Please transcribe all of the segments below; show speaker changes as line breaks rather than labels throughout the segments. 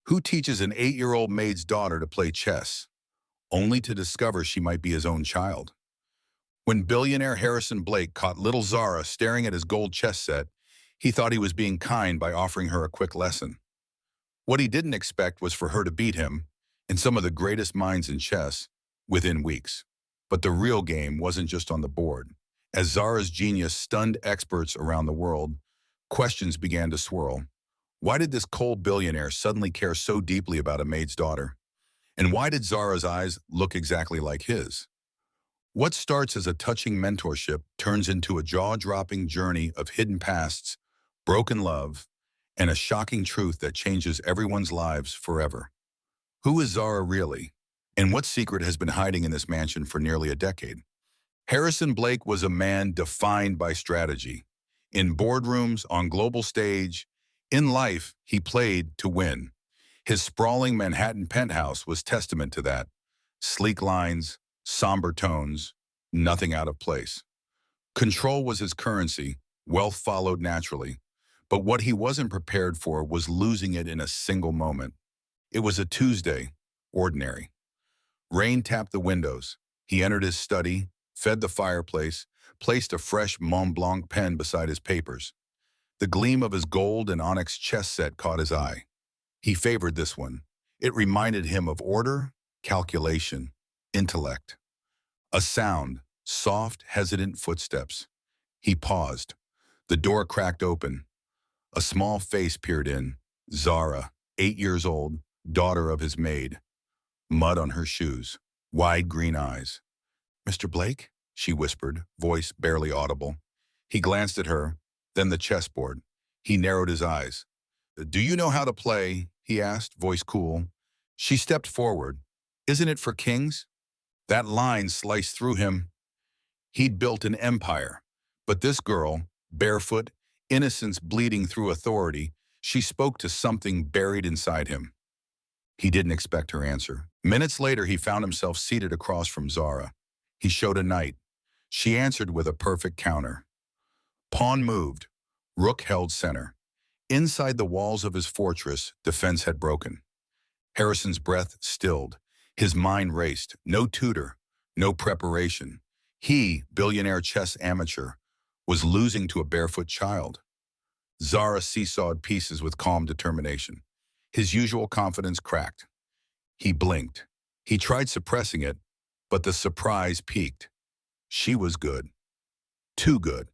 Who teaches an 8-year-old maid's daughter to play chess, only to discover she might be his own child? When billionaire Harrison Blake caught little Zara staring at his gold chess set, he thought he was being kind by offering her a quick lesson. What he didn't expect was for her to beat him, and some of the greatest minds in chess, within weeks. But the real game wasn't just on the board. As Zara's genius stunned experts around the world, questions began to swirl. Why did this cold billionaire suddenly care so deeply about a maid's daughter? And why did Zara's eyes look exactly like his? What starts as a touching mentorship turns into a jaw-dropping journey of hidden pasts, broken love, and a shocking truth that changes everyone's lives forever. Who is Zara really? And what secret has been hiding in this mansion for nearly a decade? Harrison Blake was a man defined by strategy. In boardrooms, on global stage, in life, he played to win. His sprawling Manhattan penthouse was testament to that. Sleek lines, somber tones, nothing out of place. Control was his currency, wealth followed naturally. But what he wasn't prepared for was losing it in a single moment. It was a Tuesday, ordinary. Rain tapped the windows. He entered his study, fed the fireplace, placed a fresh Mont Blanc pen beside his papers. The gleam of his gold and onyx chess set caught his eye. He favored this one. It reminded him of order, calculation, intellect. A sound, soft, hesitant footsteps. He paused. The door cracked open. A small face peered in. Zara, 8 years old, daughter of his maid. Mud on her shoes, wide green eyes. "Mr. Blake?" she whispered, voice barely audible. He glanced at her, then the chessboard. He narrowed his eyes. "Do you know how to play?" he asked, voice cool. She stepped forward. "Isn't it for kings?" That line sliced through him. He'd built an empire. But this girl, barefoot, innocence bleeding through authority, she spoke to something buried inside him. He didn't expect her answer. Minutes later, he found himself seated across from Zara. He showed a knight. She answered with a perfect counter. Pawn moved. Rook held center. Inside the walls of his fortress, defense had broken. Harrison's breath stilled. His mind raced. No tutor, no preparation. He, billionaire chess amateur, was losing to a barefoot child. Zara seesawed pieces with calm determination. His usual confidence cracked. He blinked. He tried suppressing it, but the surprise peaked. She was good. Too good.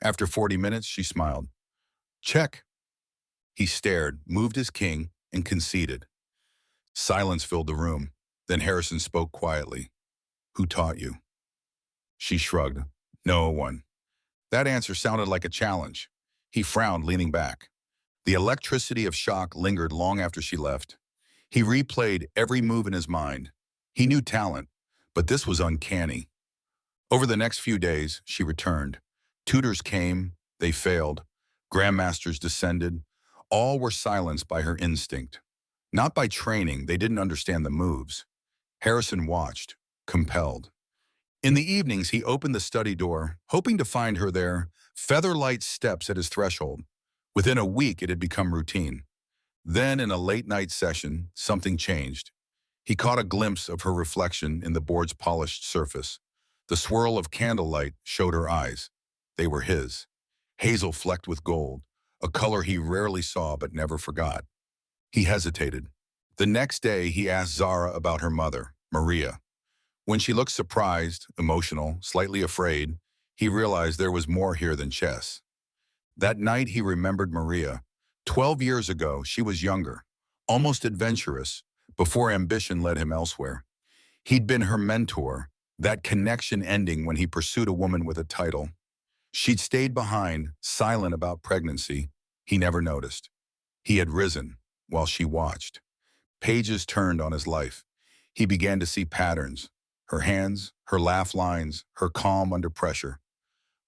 After 40 minutes, she smiled. "Check." He stared, moved his king, and conceded. Silence filled the room. Then Harrison spoke quietly. "Who taught you?" She shrugged. "No one." That answer sounded like a challenge. He frowned, leaning back. The electricity of shock lingered long after she left. He replayed every move in his mind. He knew talent, but this was uncanny. Over the next few days, she returned. Tutors came, they failed. Grandmasters descended. All were silenced by her instinct. Not by training, they didn't understand the moves. Harrison watched, compelled. In the evenings, he opened the study door, hoping to find her there, feather-light steps at his threshold. Within a week, it had become routine. Then, in a late-night session, something changed. He caught a glimpse of her reflection in the board's polished surface. The swirl of candlelight showed her eyes. They were his. Hazel flecked with gold, a color he rarely saw but never forgot. He hesitated. The next day, he asked Zara about her mother, Maria. When she looked surprised, emotional, slightly afraid, he realized there was more here than chess. That night, he remembered Maria. 12 years ago, she was younger, almost adventurous, before ambition led him elsewhere. He'd been her mentor, that connection ending when he pursued a woman with a title. She'd stayed behind, silent about pregnancy. He never noticed. He had risen, while she watched. Pages turned on his life. He began to see patterns. Her hands, her laugh lines, her calm under pressure.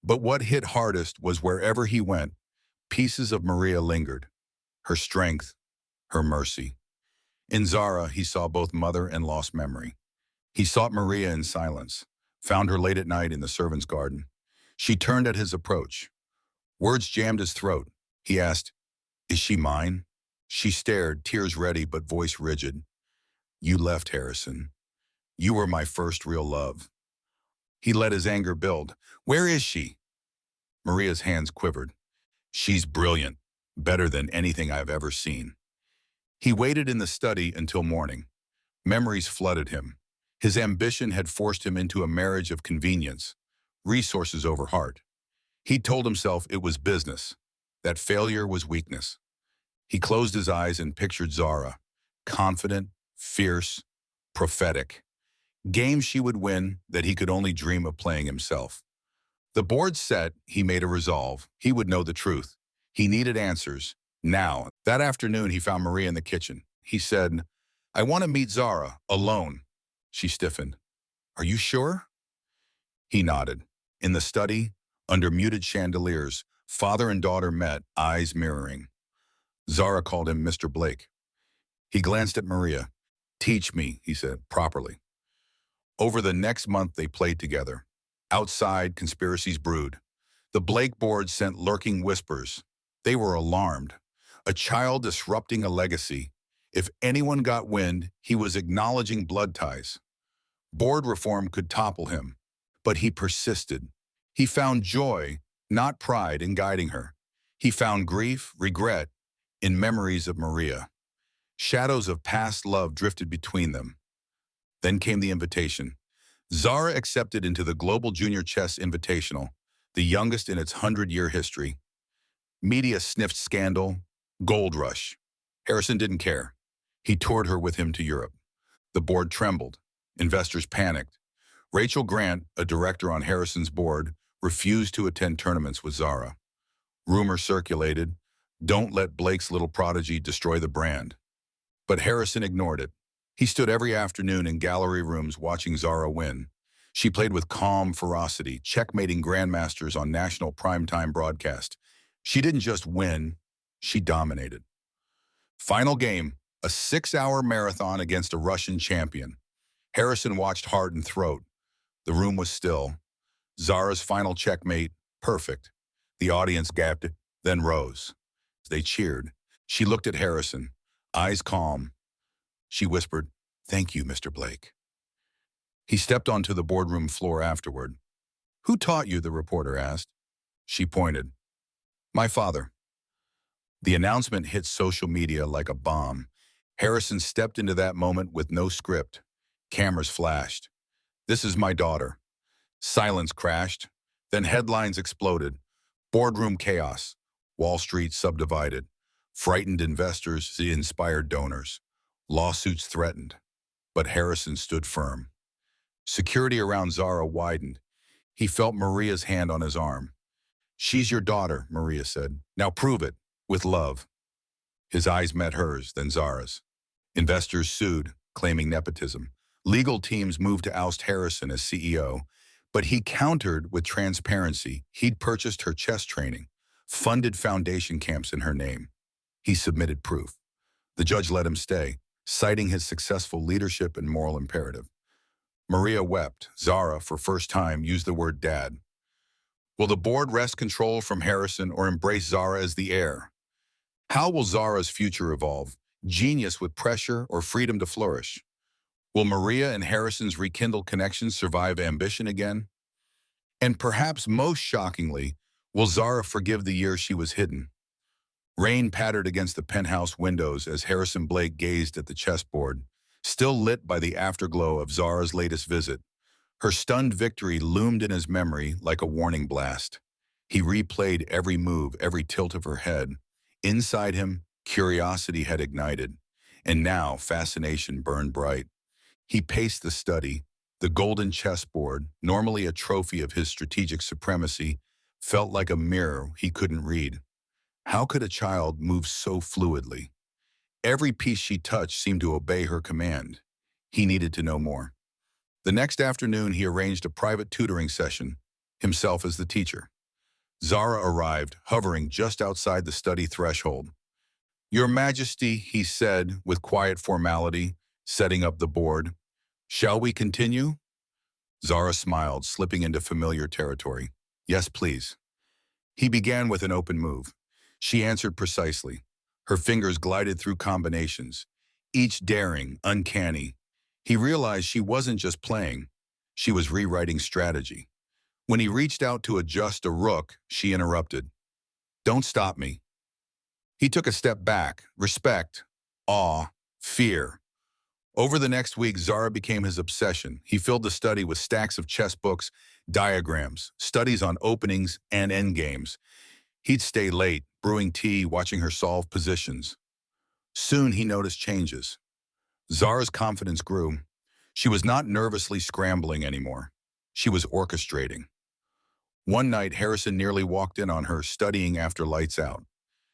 But what hit hardest was wherever he went, pieces of Maria lingered. Her strength, her mercy. In Zara, he saw both mother and lost memory. He sought Maria in silence, found her late at night in the servants' garden. She turned at his approach. Words jammed his throat. He asked, "Is she mine?" She stared, tears ready but voice rigid. You left, Harrison. You were my first real love. He let his anger build. Where is she? Maria's hands quivered. She's brilliant, better than anything I've ever seen. He waited in the study until morning. Memories flooded him. His ambition had forced him into a marriage of convenience, resources over heart. He told himself it was business, that failure was weakness. He closed his eyes and pictured Zara, confident, fierce, prophetic. Games she would win that he could only dream of playing himself. The board set, he made a resolve. He would know the truth. He needed answers. Now, that afternoon, he found Maria in the kitchen. He said, I want to meet Zara, alone. She stiffened. Are you sure? He nodded. In the study, under muted chandeliers, father and daughter met, eyes mirroring. Zara called him Mr. Blake. He glanced at Maria. Teach me, he said, properly. Over the next month, they played together. Outside, conspiracies brewed. The Blake board sent lurking whispers. They were alarmed. A child disrupting a legacy. If anyone got wind, he was acknowledging blood ties. Board reform could topple him, but he persisted. He found joy, not pride, in guiding her. He found grief, regret, in memories of Maria. Shadows of past love drifted between them. Then came the invitation. Zara accepted into the Global Junior Chess Invitational, the youngest in its 100-year history. Media sniffed scandal, gold rush. Harrison didn't care. He toured her with him to Europe. The board trembled. Investors panicked. Rachel Grant, a director on Harrison's board, refused to attend tournaments with Zara. Rumors circulated, don't let Blake's little prodigy destroy the brand. But Harrison ignored it. He stood every afternoon in gallery rooms watching Zara win. She played with calm ferocity, checkmating grandmasters on national primetime broadcast. She didn't just win, she dominated. Final game, a 6-hour marathon against a Russian champion. Harrison watched heart and throat. The room was still. Zara's final checkmate, perfect. The audience gasped, then rose. They cheered. She looked at Harrison, eyes calm. She whispered, thank you, Mr. Blake. He stepped onto the boardroom floor afterward. Who taught you, the reporter asked. She pointed. My father. The announcement hit social media like a bomb. Harrison stepped into that moment with no script. Cameras flashed. This is my daughter. Silence crashed. Then headlines exploded. Boardroom chaos. Wall Street subdivided. Frightened investors inspired donors. Lawsuits threatened. But Harrison stood firm. Security around Zara widened. He felt Maria's hand on his arm. She's your daughter, Maria said. Now prove it, with love. His eyes met hers, then Zara's. Investors sued, claiming nepotism. Legal teams moved to oust Harrison as CEO, but he countered with transparency. He'd purchased her chess training, funded foundation camps in her name. He submitted proof. The judge let him stay, citing his successful leadership and moral imperative. Maria wept. Zara, for first time, used the word dad. Will the board wrest control from Harrison or embrace Zara as the heir? How will Zara's future evolve? Genius with pressure or freedom to flourish? Will Maria and Harrison's rekindled connection survive ambition again? And perhaps most shockingly, will Zara forgive the year she was hidden? Rain pattered against the penthouse windows as Harrison Blake gazed at the chessboard, still lit by the afterglow of Zara's latest visit. Her stunned victory loomed in his memory like a warning blast. He replayed every move, every tilt of her head. Inside him, curiosity had ignited, and now fascination burned bright. He paced the study. The golden chessboard, normally a trophy of his strategic supremacy, felt like a mirror he couldn't read. How could a child move so fluidly? Every piece she touched seemed to obey her command. He needed to know more. The next afternoon, he arranged a private tutoring session, himself as the teacher. Zara arrived, hovering just outside the study threshold. Your Majesty, he said with quiet formality, setting up the board. Shall we continue? Zara smiled, slipping into familiar territory. Yes, please. He began with an open move. She answered precisely. Her fingers glided through combinations, each daring, uncanny. He realized she wasn't just playing, she was rewriting strategy. When he reached out to adjust a rook, she interrupted. Don't stop me. He took a step back, respect, awe, fear. Over the next week, Zara became his obsession. He filled the study with stacks of chess books, diagrams, studies on openings and endgames. He'd stay late, brewing tea, watching her solve positions. Soon he noticed changes. Zara's confidence grew. She was not nervously scrambling anymore. She was orchestrating. One night, Harrison nearly walked in on her, studying after lights out.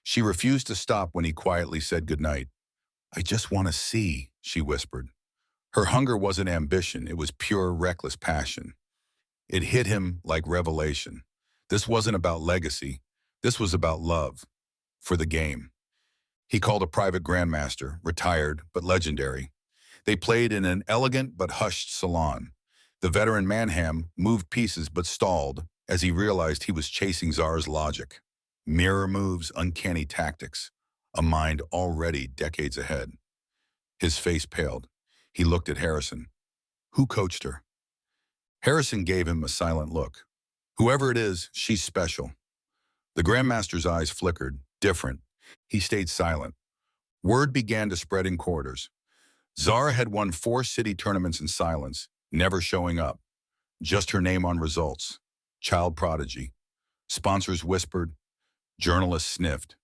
She refused to stop when he quietly said goodnight. I just want to see, she whispered. Her hunger wasn't ambition, it was pure, reckless passion. It hit him like revelation. This wasn't about legacy. This was about love. For the game. He called a private grandmaster, retired but legendary. They played in an elegant but hushed salon. The veteran Manham moved pieces but stalled as he realized he was chasing Zara's logic. Mirror moves, uncanny tactics. A mind already decades ahead. His face paled. He looked at Harrison. Who coached her? Harrison gave him a silent look. Whoever it is, she's special. The Grandmaster's eyes flickered, different. He stayed silent. Word began to spread in quarters. Zara had won 4 city tournaments in silence, never showing up. Just her name on results. Child prodigy. Sponsors whispered. Journalists sniffed.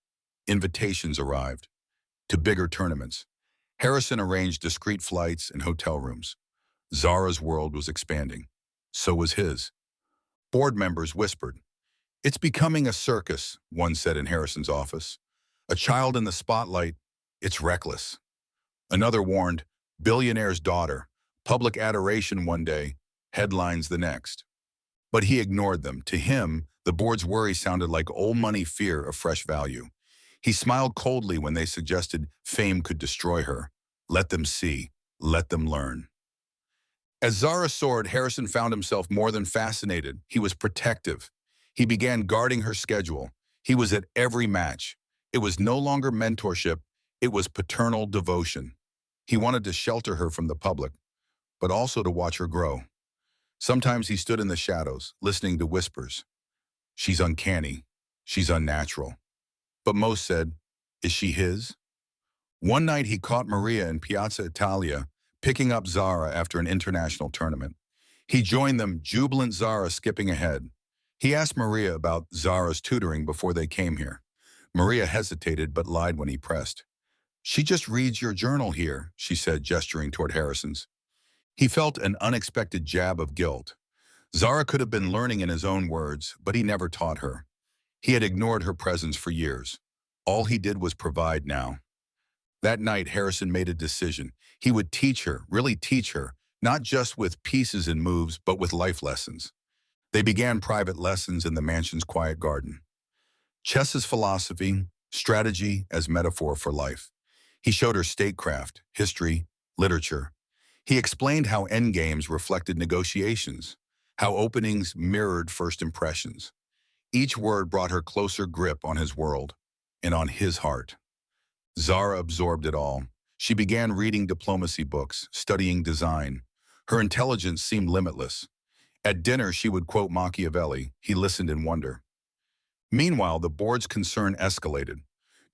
Invitations arrived. To bigger tournaments. Harrison arranged discreet flights and hotel rooms. Zara's world was expanding. So was his. Board members whispered. It's becoming a circus, one said in Harrison's office. A child in the spotlight, it's reckless. Another warned, billionaire's daughter, public adoration one day, headlines the next. But he ignored them. To him, the board's worry sounded like old money fear of fresh value. He smiled coldly when they suggested fame could destroy her. Let them see. Let them learn. As Zara soared, Harrison found himself more than fascinated. He was protective. He began guarding her schedule. He was at every match. It was no longer mentorship. It was paternal devotion. He wanted to shelter her from the public, but also to watch her grow. Sometimes he stood in the shadows, listening to whispers. She's uncanny. She's unnatural. But most said, is she his? One night he caught Maria in Piazza Italia, picking up Zara after an international tournament. He joined them, jubilant Zara skipping ahead. He asked Maria about Zara's tutoring before they came here. Maria hesitated but lied when he pressed. She just reads your journal here, she said, gesturing toward Harrison's. He felt an unexpected jab of guilt. Zara could have been learning in his own words, but he never taught her. He had ignored her presence for years. All he did was provide now. That night, Harrison made a decision. He would teach her, really teach her, not just with pieces and moves, but with life lessons. They began private lessons in the mansion's quiet garden. Chess's philosophy, strategy as metaphor for life. He showed her statecraft, history, literature. He explained how endgames reflected negotiations, how openings mirrored first impressions. Each word brought her closer grip on his world and on his heart. Zara absorbed it all. She began reading diplomacy books, studying design. Her intelligence seemed limitless. At dinner, she would quote Machiavelli. He listened in wonder. Meanwhile, the board's concern escalated.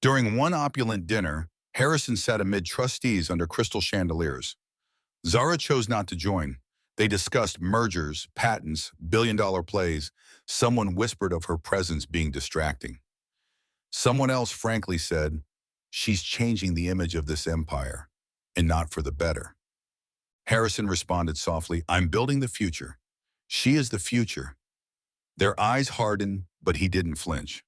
During one opulent dinner, Harrison sat amid trustees under crystal chandeliers. Zara chose not to join. They discussed mergers, patents, billion-dollar plays. Someone whispered of her presence being distracting. Someone else frankly said, she's changing the image of this empire, and not for the better. Harrison responded softly, I'm building the future. She is the future. Their eyes hardened, but he didn't flinch.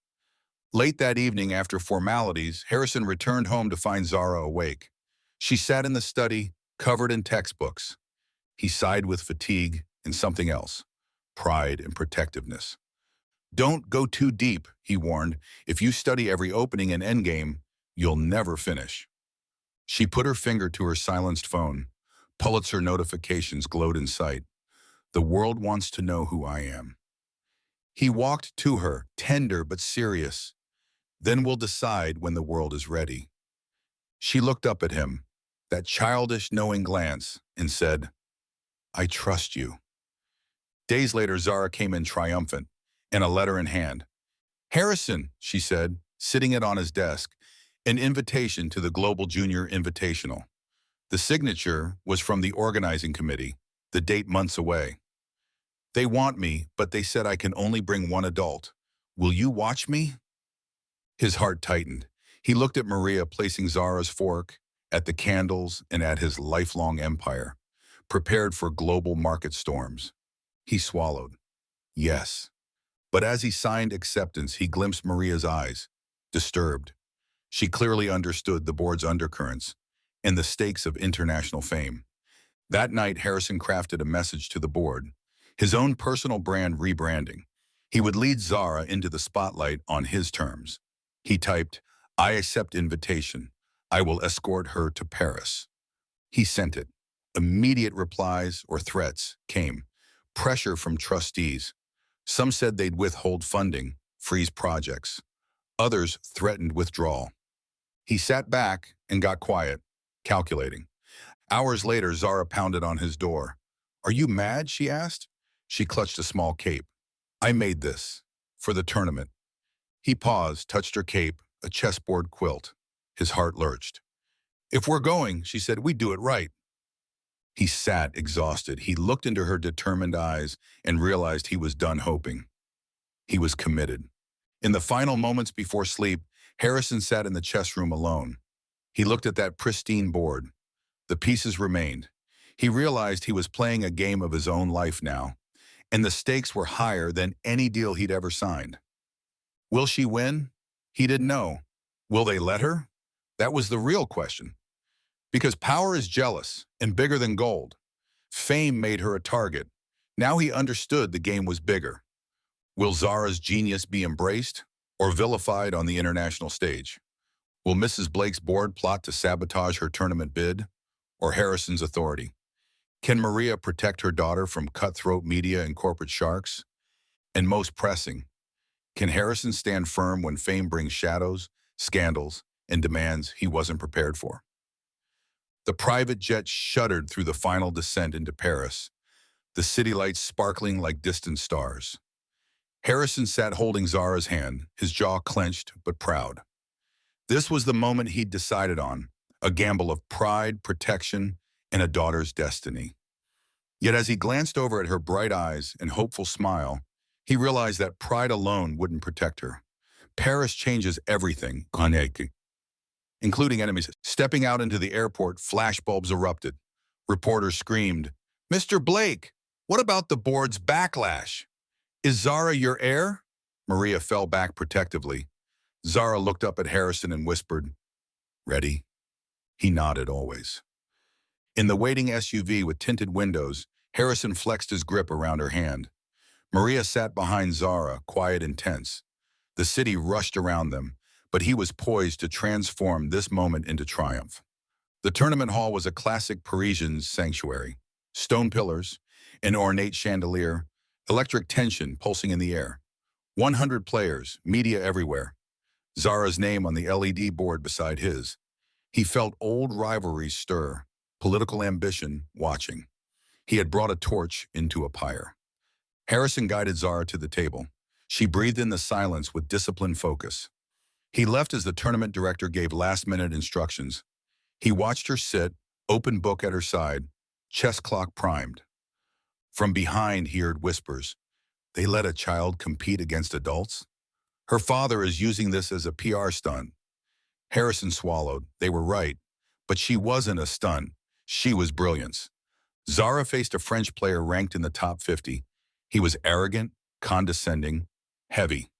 Late that evening, after formalities, Harrison returned home to find Zara awake. She sat in the study, covered in textbooks. He sighed with fatigue and something else, pride and protectiveness. Don't go too deep, he warned. If you study every opening and endgame, you'll never finish. She put her finger to her silenced phone. Pulitzer notifications glowed in sight. The world wants to know who I am. He walked to her, tender but serious. Then we'll decide when the world is ready. She looked up at him, that childish, knowing glance, and said, I trust you. Days later, Zara came in triumphant, and a letter in hand. Harrison, she said, sitting it on his desk, an invitation to the Global Junior Invitational. The signature was from the organizing committee, the date months away. They want me, but they said I can only bring one adult. Will you watch me? His heart tightened. He looked at Maria placing Zara's fork, at the candles, and at his lifelong empire, prepared for global market storms. He swallowed. Yes. But as he signed acceptance, he glimpsed Maria's eyes, disturbed. She clearly understood the board's undercurrents and the stakes of international fame. That night, Harrison crafted a message to the board, his own personal brand rebranding. He would lead Zara into the spotlight on his terms. He typed, I accept invitation. I will escort her to Paris. He sent it. Immediate replies or threats came. Pressure from trustees. Some said they'd withhold funding, freeze projects. Others threatened withdrawal. He sat back and got quiet, calculating. Hours later, Zara pounded on his door. Are you mad? She asked. She clutched a small cape. I made this. For the tournament. He paused, touched her cape, a chessboard quilt. His heart lurched. If we're going, she said, we do it right. He sat, exhausted. He looked into her determined eyes and realized he was done hoping. He was committed. In the final moments before sleep, Harrison sat in the chess room alone. He looked at that pristine board. The pieces remained. He realized he was playing a game of his own life now, and the stakes were higher than any deal he'd ever signed. Will she win? He didn't know. Will they let her? That was the real question. Because power is jealous and bigger than gold. Fame made her a target. Now he understood the game was bigger. Will Zara's genius be embraced or vilified on the international stage? Will Mrs. Blake's board plot to sabotage her tournament bid or Harrison's authority? Can Maria protect her daughter from cutthroat media and corporate sharks? And most pressing, can Harrison stand firm when fame brings shadows, scandals, and demands he wasn't prepared for? The private jet shuddered through the final descent into Paris, the city lights sparkling like distant stars. Harrison sat holding Zara's hand, his jaw clenched but proud. This was the moment he'd decided on, a gamble of pride, protection, and a daughter's destiny. Yet as he glanced over at her bright eyes and hopeful smile, he realized that pride alone wouldn't protect her. Paris changes everything, including enemies. Stepping out into the airport, flashbulbs erupted. Reporters screamed, Mr. Blake, what about the board's backlash? Is Zara your heir? Maria fell back protectively. Zara looked up at Harrison and whispered, Ready? He nodded always. In the waiting SUV with tinted windows, Harrison flexed his grip around her hand. Maria sat behind Zara, quiet and tense. The city rushed around them, but he was poised to transform this moment into triumph. The tournament hall was a classic Parisian sanctuary. Stone pillars, an ornate chandelier, electric tension pulsing in the air. 100 players, media everywhere. Zara's name on the LED board beside his. He felt old rivalries stir, political ambition watching. He had brought a torch into a pyre. Harrison guided Zara to the table. She breathed in the silence with disciplined focus. He left as the tournament director gave last-minute instructions. He watched her sit, open book at her side, chess clock primed. From behind he heard whispers. They let a child compete against adults? Her father is using this as a PR stunt. Harrison swallowed. They were right. But she wasn't a stunt. She was brilliance. Zara faced a French player ranked in the top 50. He was arrogant, condescending, heavy.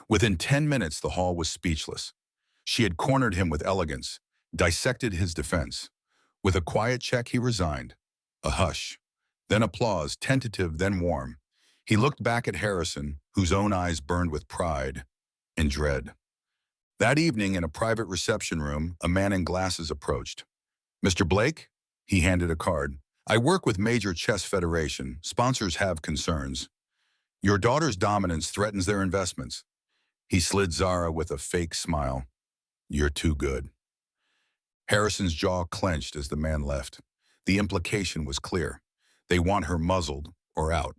Within 10 minutes, the hall was speechless. She had cornered him with elegance, dissected his defense. With a quiet check, he resigned. A hush. Then applause, tentative, then warm. He looked back at Harrison, whose own eyes burned with pride and dread. That evening, in a private reception room, a man in glasses approached. Mr. Blake? He handed a card. I work with Major Chess Federation. Sponsors have concerns. Your daughter's dominance threatens their investments. He slid Zara with a fake smile. You're too good. Harrison's jaw clenched as the man left. The implication was clear. They want her muzzled or out.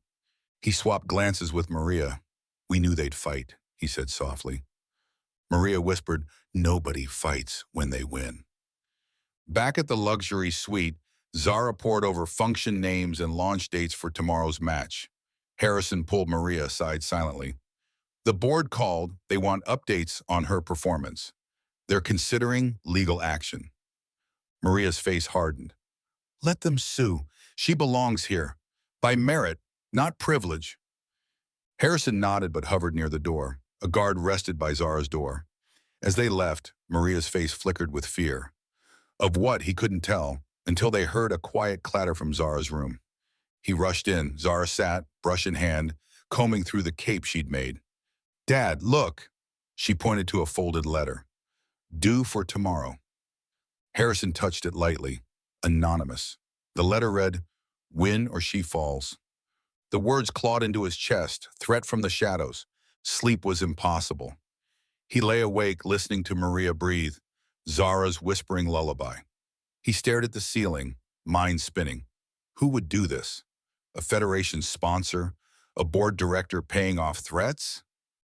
He swapped glances with Maria. We knew they'd fight, he said softly. Maria whispered, nobody fights when they win. Back at the luxury suite, Zara pored over function names and launch dates for tomorrow's match. Harrison pulled Maria aside silently. The board called. They want updates on her performance. They're considering legal action. Maria's face hardened. Let them sue. She belongs here. By merit, not privilege. Harrison nodded but hovered near the door. A guard rested by Zara's door. As they left, Maria's face flickered with fear. Of what, he couldn't tell, until they heard a quiet clatter from Zara's room. He rushed in. Zara sat, brush in hand, combing through the cape she'd made. Dad, look. She pointed to a folded letter. Due for tomorrow. Harrison touched it lightly. Anonymous. The letter read, win or she falls. The words clawed into his chest, threat from the shadows. Sleep was impossible. He lay awake, listening to Maria breathe, Zara's whispering lullaby. He stared at the ceiling, mind spinning. Who would do this? A Federation sponsor? A board director paying off threats?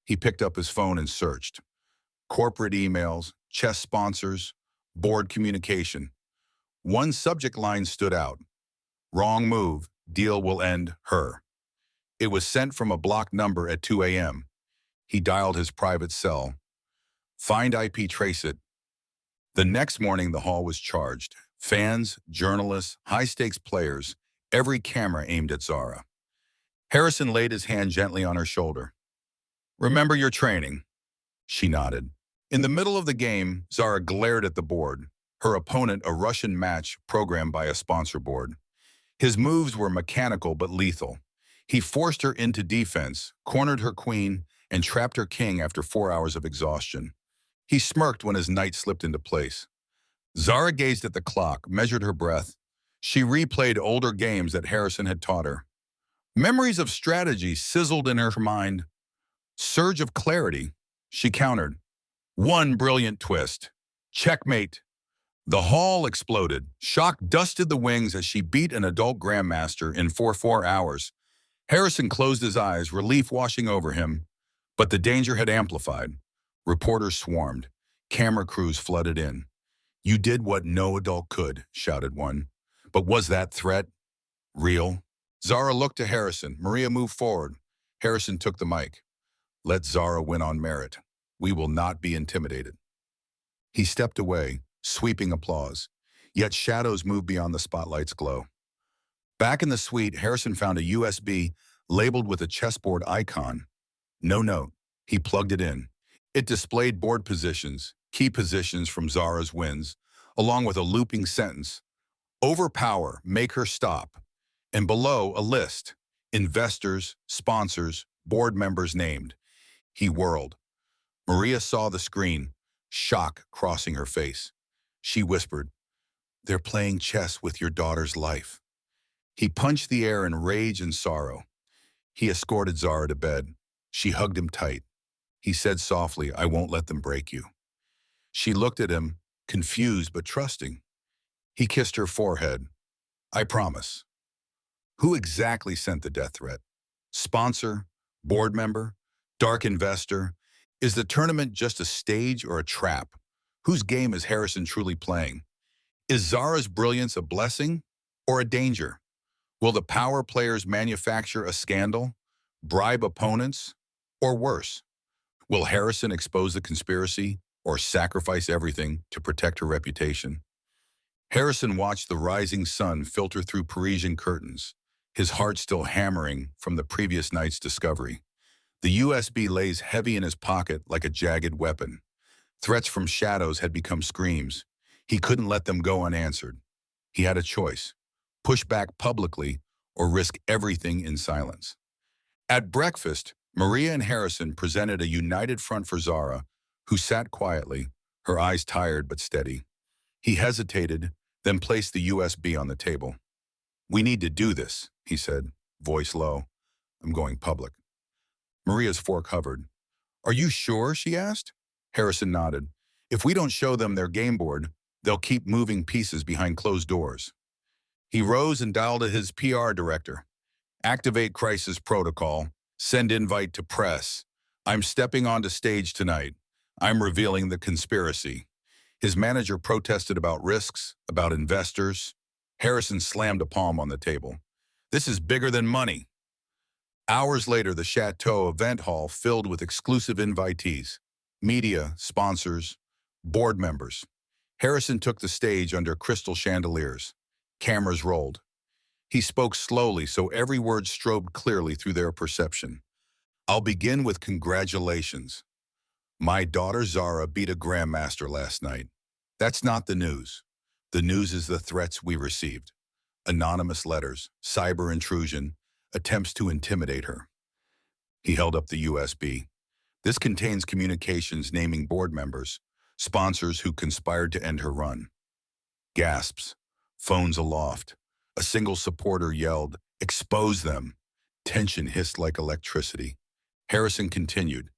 He picked up his phone and searched. Corporate emails, chess sponsors, board communication. One subject line stood out. Wrong move, deal will end her. It was sent from a blocked number at 2 a.m. He dialed his private cell. Find IP, trace it. The next morning, the hall was charged. Fans, journalists, high-stakes players, every camera aimed at Zara. Harrison laid his hand gently on her shoulder. Remember your training. She nodded. In the middle of the game, Zara glared at the board. Her opponent, a Russian match programmed by a sponsor board. His moves were mechanical but lethal. He forced her into defense, cornered her queen, and trapped her king after 4 hours of exhaustion. He smirked when his knight slipped into place. Zara gazed at the clock, measured her breath. She replayed older games that Harrison had taught her. Memories of strategy sizzled in her mind. Surge of clarity. She countered. One brilliant twist. Checkmate. The hall exploded. Shock dusted the wings as she beat an adult grandmaster in 4 hours. Harrison closed his eyes, relief washing over him. But the danger had amplified. Reporters swarmed. Camera crews flooded in. You did what no adult could, shouted one. But was that threat real? Zara looked to Harrison. Maria moved forward. Harrison took the mic. Let Zara win on merit. We will not be intimidated. He stepped away, sweeping applause. Yet shadows moved beyond the spotlight's glow. Back in the suite, Harrison found a USB labeled with a chessboard icon. No note. He plugged it in. It displayed board positions, key positions from Zara's wins, along with a looping sentence. Overpower, make her stop. And below, a list. Investors, sponsors, board members named. He whirled. Maria saw the screen, shock crossing her face. She whispered, they're playing chess with your daughter's life. He punched the air in rage and sorrow. He escorted Zara to bed. She hugged him tight. He said softly, I won't let them break you. She looked at him, confused but trusting. He kissed her forehead. I promise. Who exactly sent the death threat? Sponsor? Board member? Dark investor? Is the tournament just a stage or a trap? Whose game is Harrison truly playing? Is Zara's brilliance a blessing or a danger? Will the power players manufacture a scandal, bribe opponents, or worse? Will Harrison expose the conspiracy or sacrifice everything to protect her reputation? Harrison watched the rising sun filter through Parisian curtains, his heart still hammering from the previous night's discovery. The USB lays heavy in his pocket like a jagged weapon. Threats from shadows had become screams. He couldn't let them go unanswered. He had a choice: push back publicly or risk everything in silence. At breakfast, Maria and Harrison presented a united front for Zara, who sat quietly, her eyes tired but steady. He hesitated, then placed the USB on the table. We need to do this, he said, voice low. I'm going public. Maria's fork hovered. Are you sure? She asked. Harrison nodded. If we don't show them their game board, they'll keep moving pieces behind closed doors. He rose and dialed at his PR director. Activate crisis protocol. Send invite to press. I'm stepping onto stage tonight. I'm revealing the conspiracy. His manager protested about risks, about investors. Harrison slammed a palm on the table. This is bigger than money. Hours later, the Chateau event hall filled with exclusive invitees, media, sponsors, board members. Harrison took the stage under crystal chandeliers. Cameras rolled. He spoke slowly so every word strobed clearly through their perception. I'll begin with congratulations. My daughter Zara beat a grandmaster last night. That's not the news. The news is the threats we received. Anonymous letters, cyber intrusion, attempts to intimidate her. He held up the USB. This contains communications naming board members, sponsors who conspired to end her run. Gasps, phones aloft. A single supporter yelled, "Expose them." Tension hissed like electricity. Harrison continued,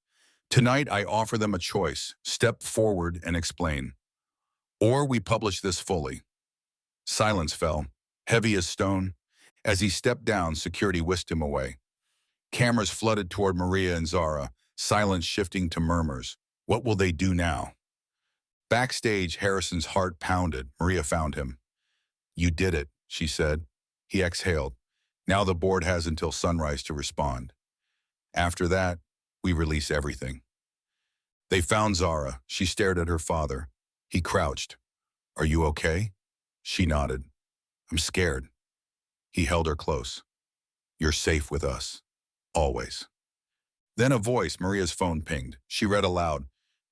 "Tonight I offer them a choice. Step forward and explain. Or we publish this fully." Silence fell, heavy as stone. As he stepped down, security whisked him away. Cameras flooded toward Maria and Zara, silence shifting to murmurs. What will they do now? Backstage, Harrison's heart pounded. Maria found him. You did it, she said. He exhaled. Now the board has until sunrise to respond. After that, we release everything. They found Zara. She stared at her father. He crouched. Are you okay? She nodded. I'm scared. He held her close. You're safe with us. Always. Then a voice, Maria's phone pinged. She read aloud.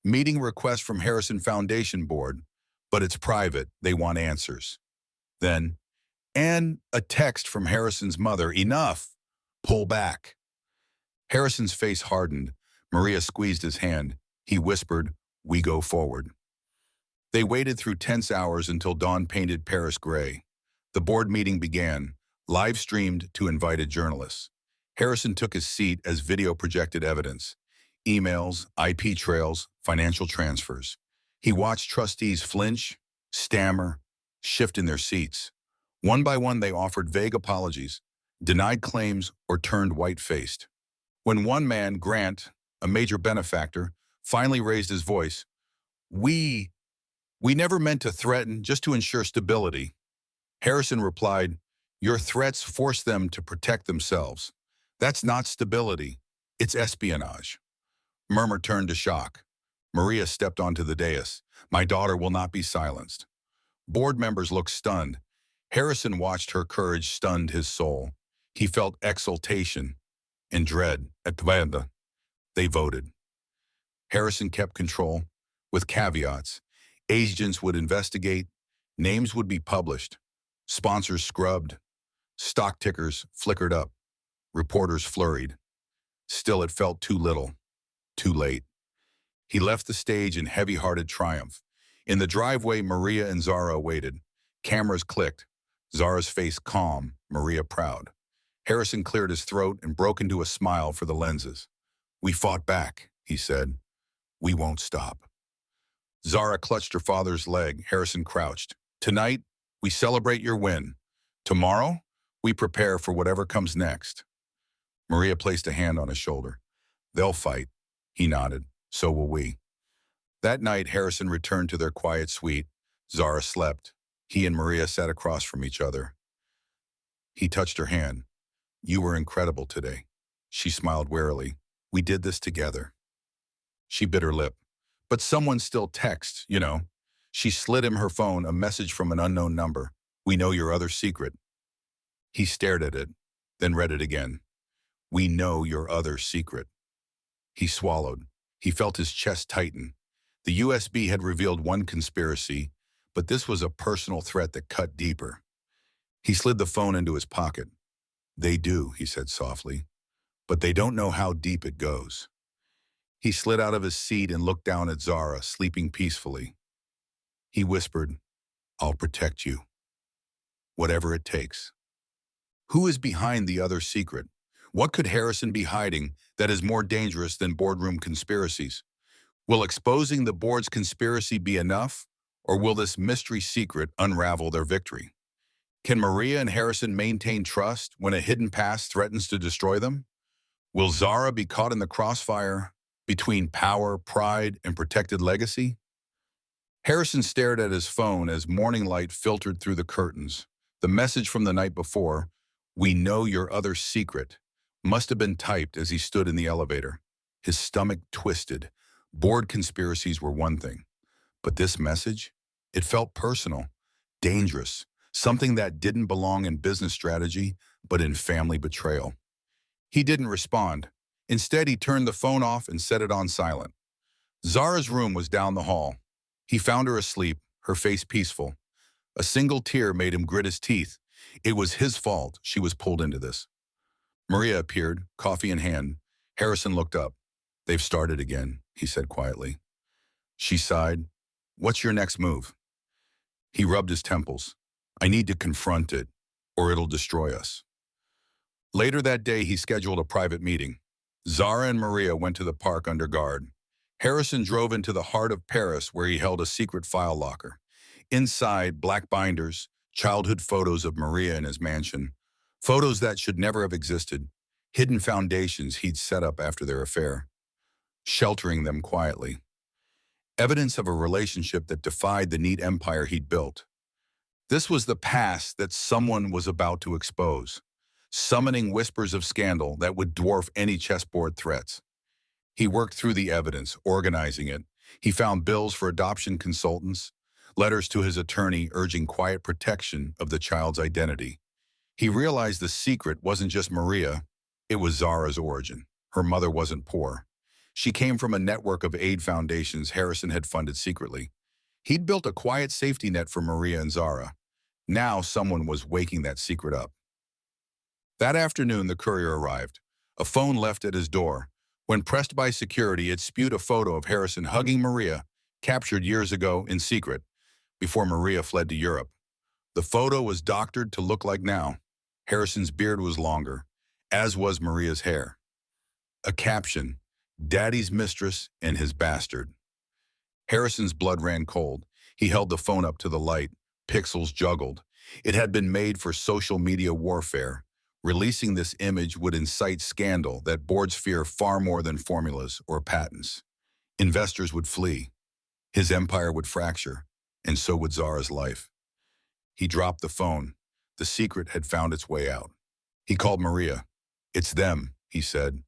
Meeting request from Harrison Foundation Board, but it's private. They want answers. Then, and a text from Harrison's mother. Enough. Pull back. Harrison's face hardened. Maria squeezed his hand. He whispered, we go forward. They waited through tense hours until dawn painted Paris gray. The board meeting began, live streamed to invited journalists. Harrison took his seat as video projected evidence. Emails, IP trails, financial transfers. He watched trustees flinch, stammer, shift in their seats. One by one, they offered vague apologies, denied claims, or turned white-faced. When one man, Grant, a major benefactor, finally raised his voice, We never meant to threaten, just to ensure stability. Harrison replied, your threats force them to protect themselves. That's not stability, it's espionage. Murmur turned to shock. Maria stepped onto the dais. My daughter will not be silenced. Board members looked stunned. Harrison watched her courage stunned his soul. He felt exultation and dread. At Atlanta, they voted. Harrison kept control, with caveats. Agents would investigate, names would be published, sponsors scrubbed, stock tickers flickered up, reporters flurried. Still, it felt too little, too late. He left the stage in heavy-hearted triumph. In the driveway, Maria and Zara waited. Cameras clicked, Zara's face calm, Maria proud. Harrison cleared his throat and broke into a smile for the lenses. We fought back, he said. We won't stop. Zara clutched her father's leg. Harrison crouched. Tonight, we celebrate your win. Tomorrow, we prepare for whatever comes next. Maria placed a hand on his shoulder. They'll fight. He nodded. So will we. That night, Harrison returned to their quiet suite. Zara slept. He and Maria sat across from each other. He touched her hand. You were incredible today. She smiled wearily. We did this together. She bit her lip. But someone still texts, you know. She slid him her phone, a message from an unknown number. We know your other secret. He stared at it, then read it again. We know your other secret. He swallowed. He felt his chest tighten. The USB had revealed one conspiracy, but this was a personal threat that cut deeper. He slid the phone into his pocket. They do, he said softly, but they don't know how deep it goes. He slid out of his seat and looked down at Zara, sleeping peacefully. He whispered, I'll protect you. Whatever it takes. Who is behind the other secret? What could Harrison be hiding that is more dangerous than boardroom conspiracies? Will exposing the board's conspiracy be enough, or will this mystery secret unravel their victory? Can Maria and Harrison maintain trust when a hidden past threatens to destroy them? Will Zara be caught in the crossfire between power, pride, and protected legacy? Harrison stared at his phone as morning light filtered through the curtains. The message from the night before, "We know your other secret," must have been typed as he stood in the elevator. His stomach twisted. Board conspiracies were one thing, but this message? It felt personal, dangerous, something that didn't belong in business strategy, but in family betrayal. He didn't respond. Instead, he turned the phone off and set it on silent. Zara's room was down the hall. He found her asleep, her face peaceful. A single tear made him grit his teeth. It was his fault she was pulled into this. Maria appeared, coffee in hand. Harrison looked up. "They've started again," he said quietly. She sighed. "What's your next move?" He rubbed his temples. "I need to confront it, or it'll destroy us." Later that day, he scheduled a private meeting. Zara and Maria went to the park under guard. Harrison drove into the heart of Paris where he held a secret file locker. Inside, black binders, childhood photos of Maria in his mansion, photos that should never have existed, hidden foundations he'd set up after their affair, sheltering them quietly. Evidence of a relationship that defied the neat empire he'd built. This was the past that someone was about to expose, summoning whispers of scandal that would dwarf any chessboard threats. He worked through the evidence, organizing it. He found bills for adoption consultants, letters to his attorney urging quiet protection of the child's identity. He realized the secret wasn't just Maria, it was Zara's origin. Her mother wasn't poor. She came from a network of aid foundations Harrison had funded secretly. He'd built a quiet safety net for Maria and Zara. Now someone was waking that secret up. That afternoon, the courier arrived. A phone left at his door. When pressed by security, it spewed a photo of Harrison hugging Maria, captured years ago in secret, before Maria fled to Europe. The photo was doctored to look like now. Harrison's beard was longer, as was Maria's hair. A caption, "Daddy's mistress and his bastard." Harrison's blood ran cold. He held the phone up to the light. Pixels juggled. It had been made for social media warfare. Releasing this image would incite scandal that boards fear far more than formulas or patents. Investors would flee. His empire would fracture, and so would Zara's life. He dropped the phone. The secret had found its way out. He called Maria. "It's them," he said.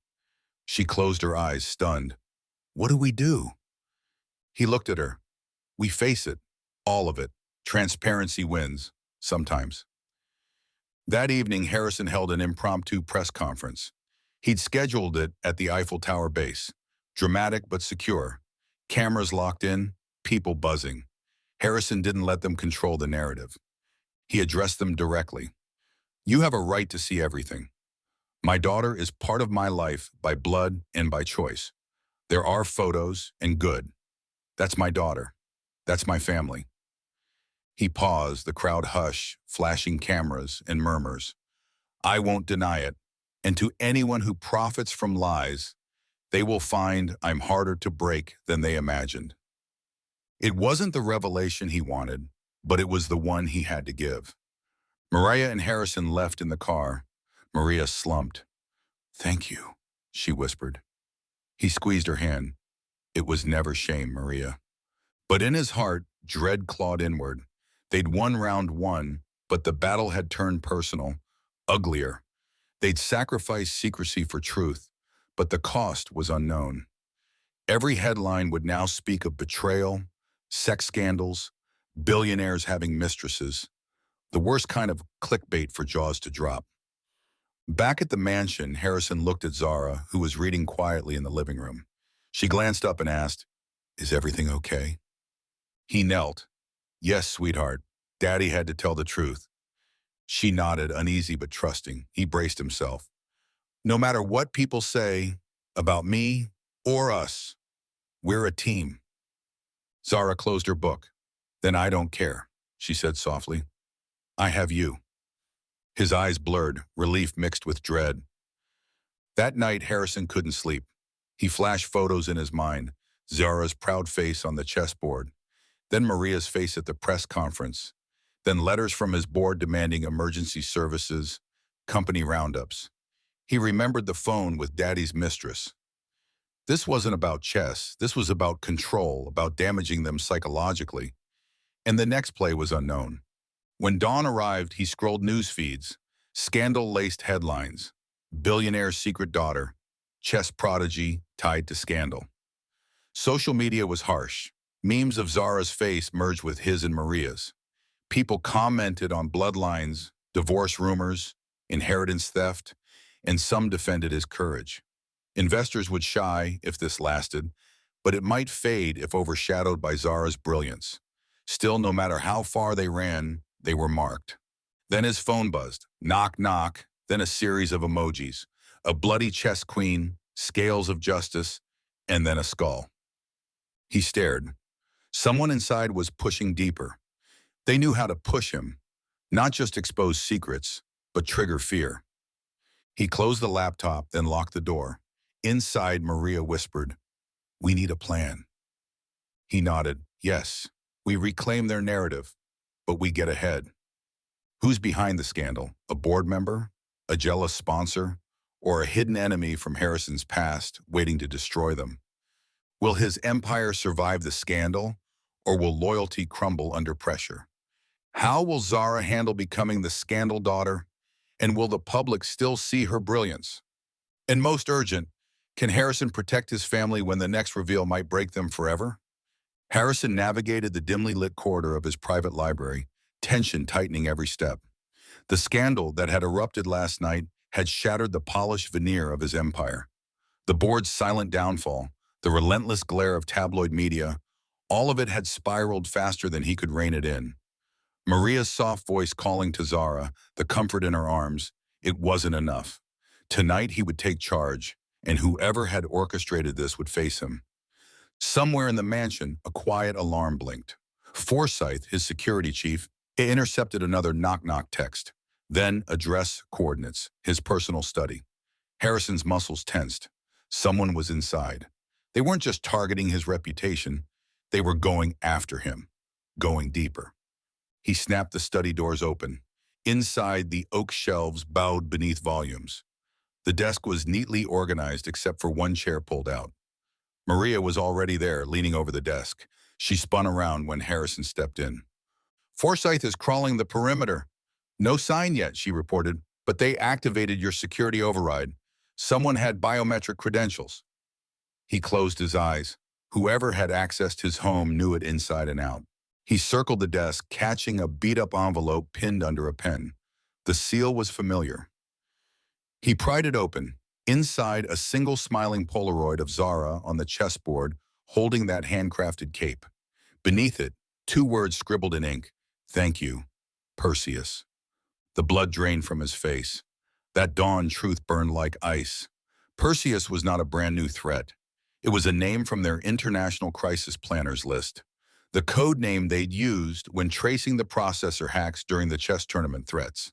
She closed her eyes, stunned. "What do we do?" He looked at her. "We face it. All of it. Transparency wins. Sometimes." That evening, Harrison held an impromptu press conference. He'd scheduled it at the Eiffel Tower base. Dramatic but secure. Cameras locked in, people buzzing. Harrison didn't let them control the narrative. He addressed them directly. "You have a right to see everything. My daughter is part of my life by blood and by choice. There are photos, and good. That's my daughter. That's my family." He paused, the crowd hush, flashing cameras and murmurs. "I won't deny it. And to anyone who profits from lies, they will find I'm harder to break than they imagined." It wasn't the revelation he wanted, but it was the one he had to give. Maria and Harrison left in the car. Maria slumped. "Thank you," she whispered. He squeezed her hand. It was never shame, Maria. But in his heart, dread clawed inward. They'd won round one, but the battle had turned personal, uglier. They'd sacrificed secrecy for truth, but the cost was unknown. Every headline would now speak of betrayal, sex scandals, billionaires having mistresses, the worst kind of clickbait for jaws to drop. Back at the mansion, Harrison looked at Zara, who was reading quietly in the living room. She glanced up and asked, "Is everything okay?" He knelt. "Yes, sweetheart. Daddy had to tell the truth." She nodded, uneasy but trusting. He braced himself. "No matter what people say about me or us, we're a team." Zara closed her book. "Then I don't care," she said softly. "I have you." His eyes blurred, relief mixed with dread. That night, Harrison couldn't sleep. He flashed photos in his mind, Zara's proud face on the chessboard, then Maria's face at the press conference, then letters from his board demanding emergency services, company roundups. He remembered the phone with Daddy's mistress. This wasn't about chess. This was about control, about damaging them psychologically. And the next play was unknown. When dawn arrived, he scrolled news feeds, scandal-laced headlines, billionaire's secret daughter, chess prodigy tied to scandal. Social media was harsh. Memes of Zara's face merged with his and Maria's. People commented on bloodlines, divorce rumors, inheritance theft, and some defended his courage. Investors would shy if this lasted, but it might fade if overshadowed by Zara's brilliance. Still, no matter how far they ran, they were marked. Then his phone buzzed. Knock, knock, then a series of emojis. A bloody chess queen, scales of justice, and then a skull. He stared. Someone inside was pushing deeper. They knew how to push him, not just expose secrets, but trigger fear. He closed the laptop, then locked the door. Inside, Maria whispered, "We need a plan." He nodded. Yes, we reclaim their narrative, but we get ahead. Who's behind the scandal? A board member? A jealous sponsor? Or a hidden enemy from Harrison's past waiting to destroy them? Will his empire survive the scandal, or will loyalty crumble under pressure? How will Zara handle becoming the scandal daughter, and will the public still see her brilliance? And most urgent, can Harrison protect his family when the next reveal might break them forever? Harrison navigated the dimly lit corridor of his private library, tension tightening every step. The scandal that had erupted last night had shattered the polished veneer of his empire. The board's silent downfall, the relentless glare of tabloid media, all of it had spiraled faster than he could rein it in. Maria's soft voice calling to Zara, the comfort in her arms, it wasn't enough. Tonight he would take charge, and whoever had orchestrated this would face him. Somewhere in the mansion, a quiet alarm blinked. Forsyth, his security chief, intercepted another knock-knock text, then address coordinates, his personal study. Harrison's muscles tensed. Someone was inside. They weren't just targeting his reputation, they were going after him, going deeper. He snapped the study doors open. Inside, the oak shelves bowed beneath volumes. The desk was neatly organized except for one chair pulled out. Maria was already there, leaning over the desk. She spun around when Harrison stepped in. "Forsyth is crawling the perimeter." "No sign yet," she reported, "but they activated your security override. Someone had biometric credentials." He closed his eyes. Whoever had accessed his home knew it inside and out. He circled the desk, catching a beat-up envelope pinned under a pen. The seal was familiar. He pried it open. Inside, a single smiling Polaroid of Zara on the chessboard, holding that handcrafted cape. Beneath it, 2 words scribbled in ink. "Thank you, Perseus." The blood drained from his face. That dawn truth burned like ice. Perseus was not a brand new threat. It was a name from their international crisis planners list. The code name they'd used when tracing the processor hacks during the chess tournament threats.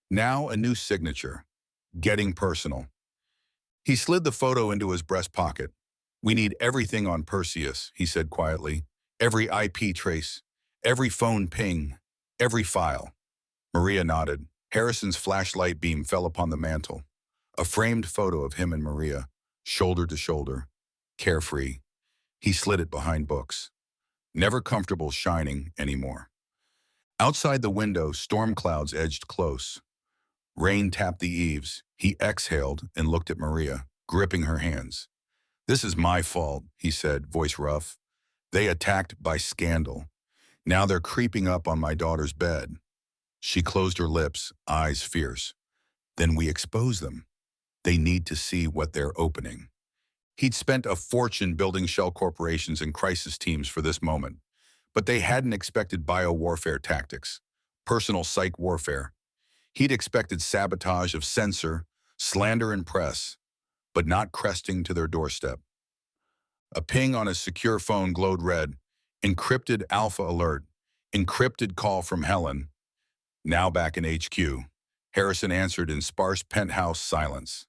Now a new signature. Getting personal. He slid the photo into his breast pocket. "We need everything on Perseus," he said quietly. "Every IP trace, every phone ping, every file." Maria nodded. Harrison's flashlight beam fell upon the mantel. A framed photo of him and Maria, shoulder to shoulder, carefree. He slid it behind books. Never comfortable shining anymore. Outside the window, storm clouds edged close. Rain tapped the eaves. He exhaled and looked at Maria, gripping her hands. "This is my fault," he said, voice rough. "They attacked by scandal. Now they're creeping up on my daughter's bed." She closed her lips, eyes fierce. "Then we expose them. They need to see what they're opening." He'd spent a fortune building shell corporations and crisis teams for this moment, but they hadn't expected biowarfare tactics, personal psych warfare. He'd expected sabotage of censor, slander and press, but not cresting to their doorstep. A ping on his secure phone glowed red. Encrypted alpha alert. Encrypted call from Helen. Now back in HQ. Harrison answered in sparse penthouse silence.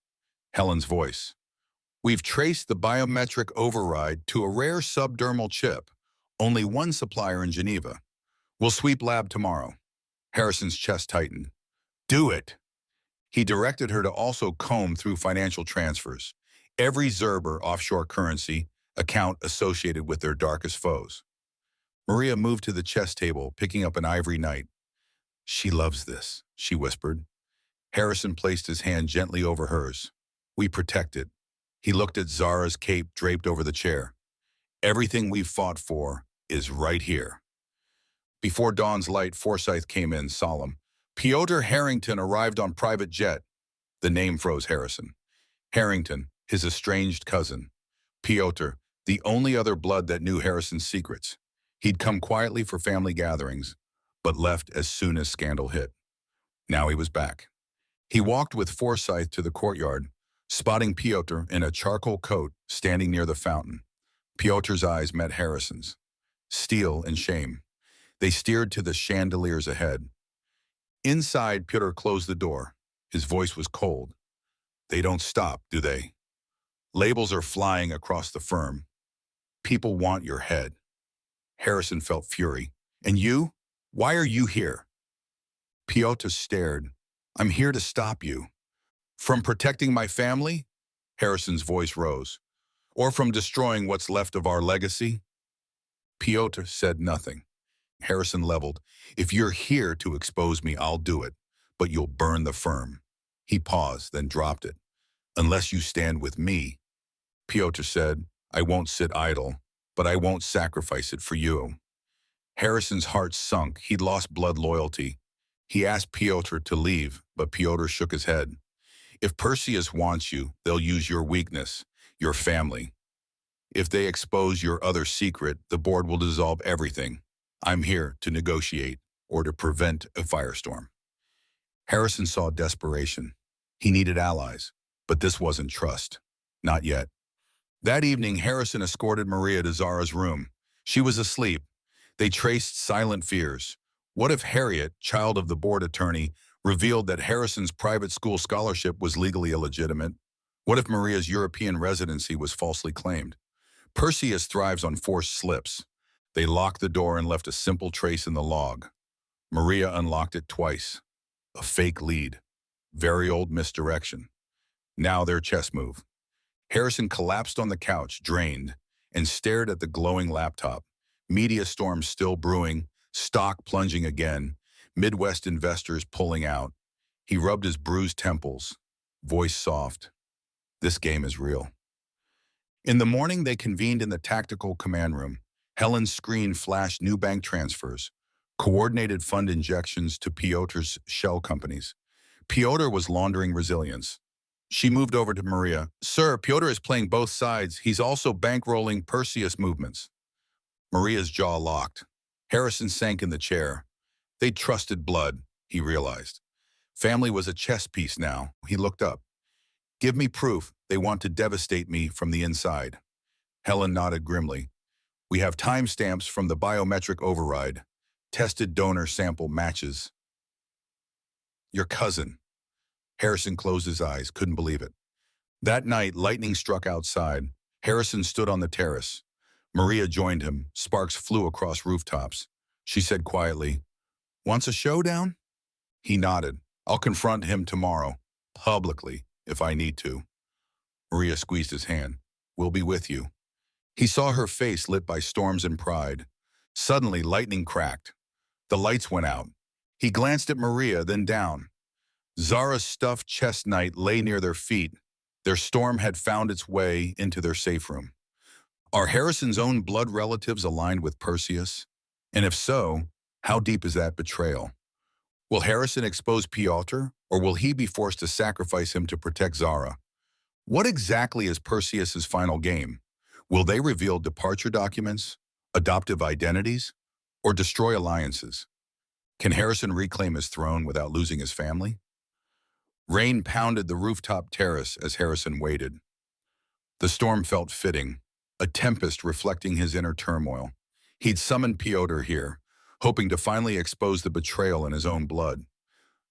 Helen's voice. We've traced the biometric override to a rare subdermal chip, only one supplier in Geneva. We'll sweep lab tomorrow. Harrison's chest tightened. Do it. He directed her to also comb through financial transfers, every Zerber offshore currency account associated with their darkest foes. Maria moved to the chess table, picking up an ivory knight. She loves this, she whispered. Harrison placed his hand gently over hers. We protect it. He looked at Zara's cape draped over the chair. Everything we've fought for is right here. Before dawn's light, Forsyth came in, solemn. Piotr Harrington arrived on private jet. The name froze Harrison. Harrington, his estranged cousin. Piotr, the only other blood that knew Harrison's secrets. He'd come quietly for family gatherings, but left as soon as scandal hit. Now he was back. He walked with Forsyth to the courtyard, spotting Piotr in a charcoal coat standing near the fountain. Piotr's eyes met Harrison's. Steel and shame. They steered to the chandeliers ahead. Inside, Piotr closed the door. His voice was cold. They don't stop, do they? Labels are flying across the firm. People want your head. Harrison felt fury. And you? Why are you here? Piotr stared. I'm here to stop you. From protecting my family? Harrison's voice rose. Or from destroying what's left of our legacy? Piotr said nothing. Harrison leveled. If you're here to expose me, I'll do it, but you'll burn the firm. He paused, then dropped it. Unless you stand with me. Piotr said, I won't sit idle, but I won't sacrifice it for you. Harrison's heart sunk. He'd lost blood loyalty. He asked Piotr to leave, but Piotr shook his head. If Perseus wants you, they'll use your weakness, your family. If they expose your other secret, the board will dissolve everything. I'm here to negotiate or to prevent a firestorm. Harrison saw desperation. He needed allies, but this wasn't trust. Not yet. That evening, Harrison escorted Maria to Zara's room. She was asleep. They traced silent fears. What if Harriet, child of the board attorney, revealed that Harrison's private school scholarship was legally illegitimate? What if Maria's European residency was falsely claimed? Perseus thrives on forced slips. They locked the door and left a simple trace in the log. Maria unlocked it twice. A fake lead. Very old misdirection. Now their chess move. Harrison collapsed on the couch, drained, and stared at the glowing laptop. Media storm still brewing, stock plunging again, Midwest investors pulling out. He rubbed his bruised temples, voice soft. This game is real. In the morning, they convened in the tactical command room. Helen's screen flashed new bank transfers, coordinated fund injections to Piotr's shell companies. Piotr was laundering resilience. She moved over to Maria. Sir, Piotr is playing both sides. He's also bankrolling Perseus movements. Maria's jaw locked. Harrison sank in the chair. They trusted blood, he realized. Family was a chess piece now. He looked up. Give me proof. They want to devastate me from the inside. Helen nodded grimly. We have timestamps from the biometric override. Tested donor sample matches. Your cousin. Harrison closed his eyes, couldn't believe it. That night, lightning struck outside. Harrison stood on the terrace. Maria joined him. Sparks flew across rooftops. She said quietly, Wants a showdown? He nodded. I'll confront him tomorrow, publicly, if I need to. Maria squeezed his hand. We'll be with you. He saw her face lit by storms and pride. Suddenly, lightning cracked. The lights went out. He glanced at Maria, then down. Zara's stuffed chess knight lay near their feet. Their storm had found its way into their safe room. Are Harrison's own blood relatives aligned with Perseus? And if so, how deep is that betrayal? Will Harrison expose Piotr, or will he be forced to sacrifice him to protect Zara? What exactly is Perseus's final game? Will they reveal departure documents, adoptive identities, or destroy alliances? Can Harrison reclaim his throne without losing his family? Rain pounded the rooftop terrace as Harrison waited. The storm felt fitting, a tempest reflecting his inner turmoil. He'd summoned Piotr here, hoping to finally expose the betrayal in his own blood.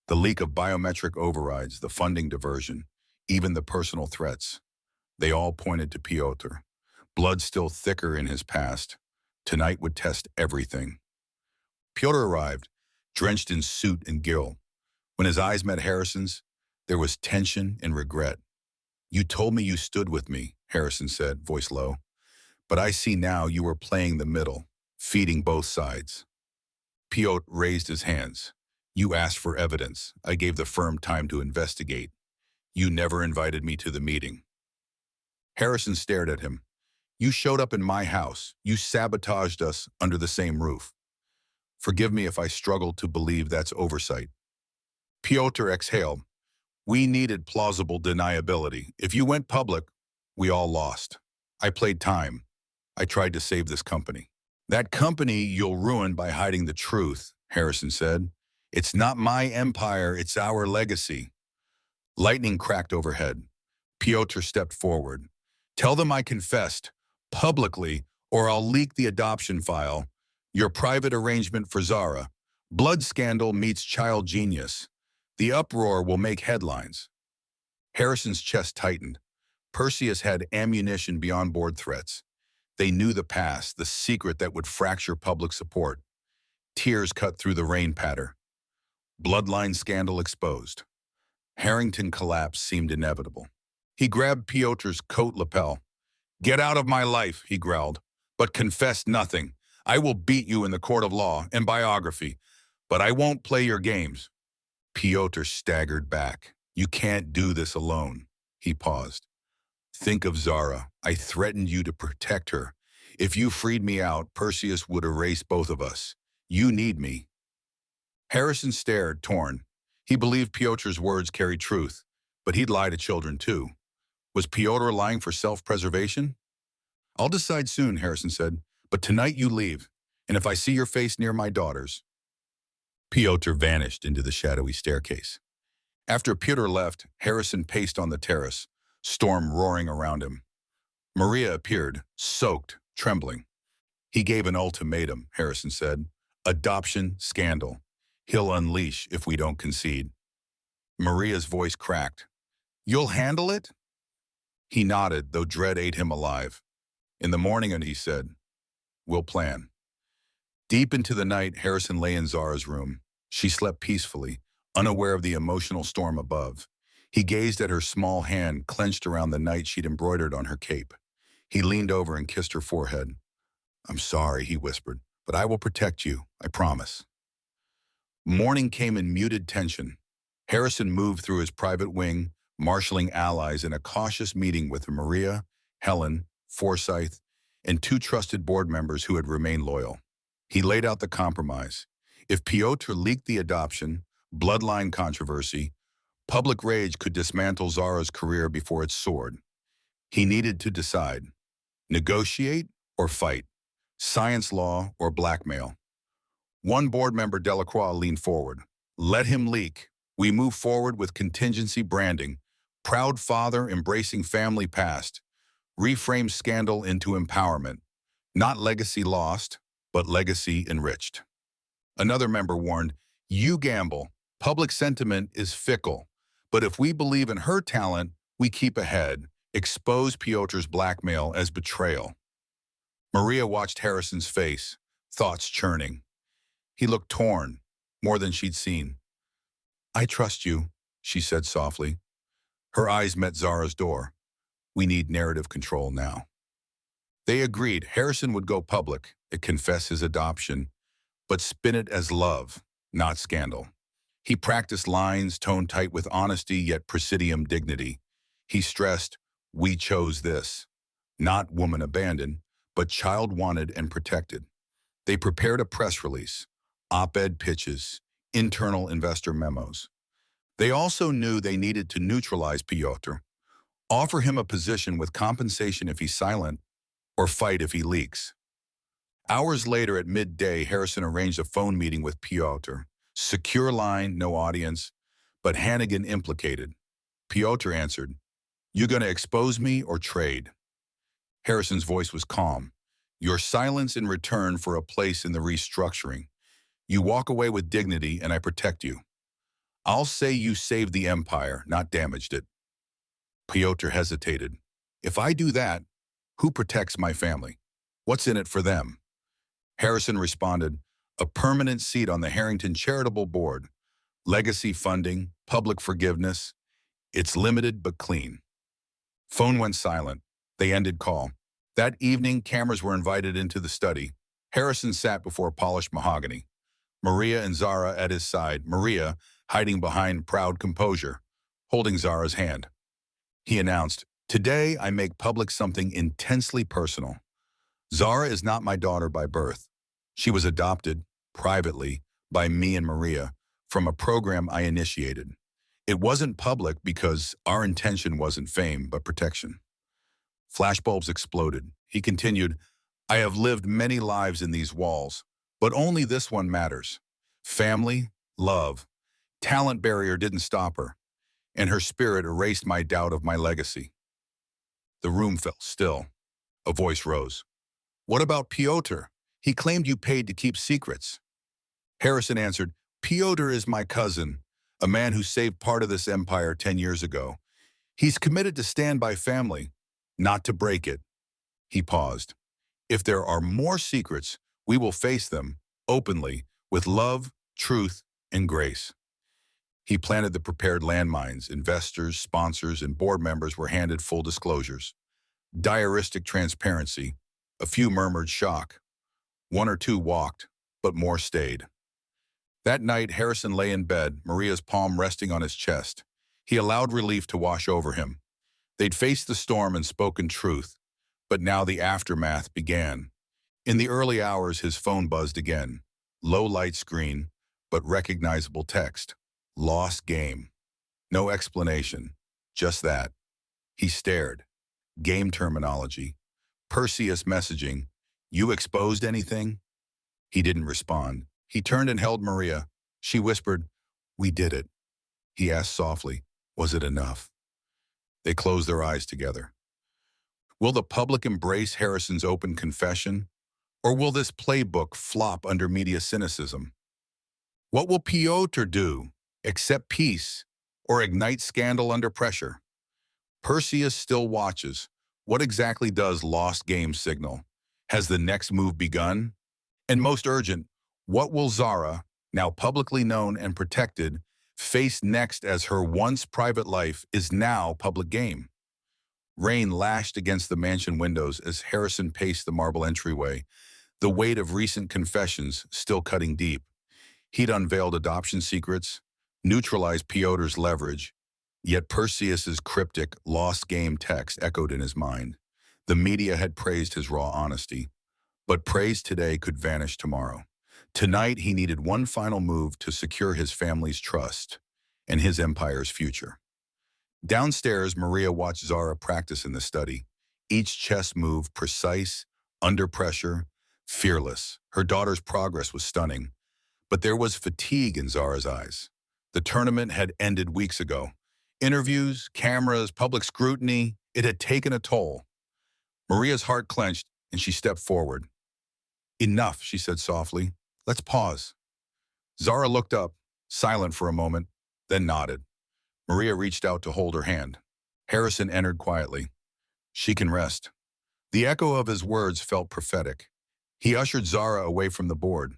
The leak of biometric overrides, the funding diversion. even the personal threats. They all pointed to Piotr. Blood still thicker in his past. Tonight would test everything. Piotr arrived, drenched in soot and gill. When his eyes met Harrison's, there was tension and regret. "You told me you stood with me," Harrison said, voice low. "But I see now you were playing the middle, feeding both sides." Piotr raised his hands. "You asked for evidence. I gave the firm time to investigate. You never invited me to the meeting." Harrison stared at him. "You showed up in my house. You sabotaged us under the same roof. Forgive me if I struggle to believe that's oversight." Piotr exhaled. "We needed plausible deniability. If you went public, we all lost. I played time. I tried to save this company." "That company you'll ruin by hiding the truth," Harrison said. "It's not my empire, it's our legacy." Lightning cracked overhead. Piotr stepped forward. "Tell them I confessed, publicly, or I'll leak the adoption file. Your private arrangement for Zara. Blood scandal meets child genius. The uproar will make headlines." Harrison's chest tightened. Perseus had ammunition beyond board threats. They knew the past, the secret that would fracture public support. Tears cut through the rain patter. Bloodline scandal exposed. Harrington collapse seemed inevitable. He grabbed Piotr's coat lapel. "Get out of my life," he growled, "but confess nothing. I will beat you in the court of law and biography, but I won't play your games." Piotr staggered back. "You can't do this alone." He paused. "Think of Zara. I threatened you to protect her. If you freed me out, Perseus would erase both of us. You need me." Harrison stared, torn. He believed Piotr's words carried truth, but he'd lie to children too. Was Piotr lying for self-preservation? "I'll decide soon," Harrison said, "but tonight you leave, and if I see your face near my daughters." Piotr vanished into the shadowy staircase. After Piotr left, Harrison paced on the terrace, storm roaring around him. Maria appeared, soaked, trembling. "He gave an ultimatum," Harrison said. "Adoption scandal. He'll unleash if we don't concede." Maria's voice cracked. "You'll handle it?" He nodded, though dread ate him alive. "In the morning," and he said, "we'll plan." Deep into the night, Harrison lay in Zara's room. She slept peacefully, unaware of the emotional storm above. He gazed at her small hand clenched around the knight she'd embroidered on her cape. He leaned over and kissed her forehead. "I'm sorry," he whispered, "but I will protect you, I promise." Morning came in muted tension. Harrison moved through his private wing, marshaling allies in a cautious meeting with Maria, Helen, Forsyth, and two trusted board members who had remained loyal. He laid out the compromise. If Piotr leaked the adoption, bloodline controversy, public rage could dismantle Zara's career before it soared. He needed to decide: negotiate or fight, science law or blackmail. One board member, Delacroix, leaned forward. "Let him leak. We move forward with contingency branding. Proud father embracing family past. Reframe scandal into empowerment. Not legacy lost, but legacy enriched." Another member warned, "You gamble. Public sentiment is fickle. But if we believe in her talent, we keep ahead. Expose Piotr's blackmail as betrayal." Maria watched Harrison's face, thoughts churning. He looked torn, more than she'd seen. "I trust you," she said softly. Her eyes met Zara's door. "We need narrative control now." They agreed Harrison would go public, confess his adoption, but spin it as love, not scandal. He practiced lines toned tight with honesty yet presidium dignity. He stressed, "We chose this. Not woman abandoned, but child wanted and protected." They prepared a press release, op-ed pitches, internal investor memos. They also knew they needed to neutralize Piotr, offer him a position with compensation if he's silent, or fight if he leaks. Hours later at midday, Harrison arranged a phone meeting with Piotr. Secure line, no audience, but Hannigan implicated. Piotr answered, "You gonna expose me or trade?" Harrison's voice was calm. "Your silence in return for a place in the restructuring. You walk away with dignity and I protect you. I'll say you saved the empire, not damaged it." Piotr hesitated. If I do that, who protects my family? What's in it for them? Harrison responded, a permanent seat on the Harrington Charitable Board, legacy funding, public forgiveness. It's limited but clean. Phone went silent. They ended call. That evening, cameras were invited into the study. Harrison sat before polished mahogany. Maria and Zara at his side, Maria hiding behind proud composure, holding Zara's hand. He announced, today I make public something intensely personal. Zara is not my daughter by birth. She was adopted, privately, by me and Maria, from a program I initiated. It wasn't public because our intention wasn't fame, but protection. Flashbulbs exploded. He continued, I have lived many lives in these walls, but only this one matters. Family, love, talent barrier didn't stop her, and her spirit erased my doubt of my legacy. The room fell still. A voice rose. What about Piotr? He claimed you paid to keep secrets. Harrison answered, Piotr is my cousin, a man who saved part of this empire 10 years ago. He's committed to stand by family, not to break it. He paused. If there are more secrets, we will face them, openly, with love, truth, and grace. He planted the prepared landmines. Investors, sponsors, and board members were handed full disclosures. Diaristic transparency. A few murmured shock. One or two walked, but more stayed. That night, Harrison lay in bed, Maria's palm resting on his chest. He allowed relief to wash over him. They'd faced the storm and spoken truth, but now the aftermath began. In the early hours, his phone buzzed again. Low light screen, but recognizable text. Lost game. No explanation. Just that. He stared. Game terminology. Perseus messaging. You exposed anything? He didn't respond. He turned and held Maria. She whispered, we did it. He asked softly, was it enough? They closed their eyes together. Will the public embrace Harrison's open confession? Or will this playbook flop under media cynicism? What will Piotr do? Accept peace or ignite scandal under pressure? Perseus still watches. What exactly does lost game signal? Has the next move begun? And most urgent, what will Zara, now publicly known and protected, face next as her once private life is now public game? Rain lashed against the mansion windows as Harrison paced the marble entryway, the weight of recent confessions still cutting deep. He'd unveiled adoption secrets, neutralized Piotr's leverage, yet Perseus's cryptic, lost game text echoed in his mind. The media had praised his raw honesty, but praise today could vanish tomorrow. Tonight, he needed one final move to secure his family's trust and his empire's future. Downstairs, Maria watched Zara practice in the study, each chess move precise, under pressure, fearless. Her daughter's progress was stunning, but there was fatigue in Zara's eyes. The tournament had ended weeks ago. Interviews, cameras, public scrutiny, it had taken a toll. Maria's heart clenched, and she stepped forward. Enough, she said softly. Let's pause. Zara looked up, silent for a moment, then nodded. Maria reached out to hold her hand. Harrison entered quietly. She can rest. The echo of his words felt prophetic. He ushered Zara away from the board.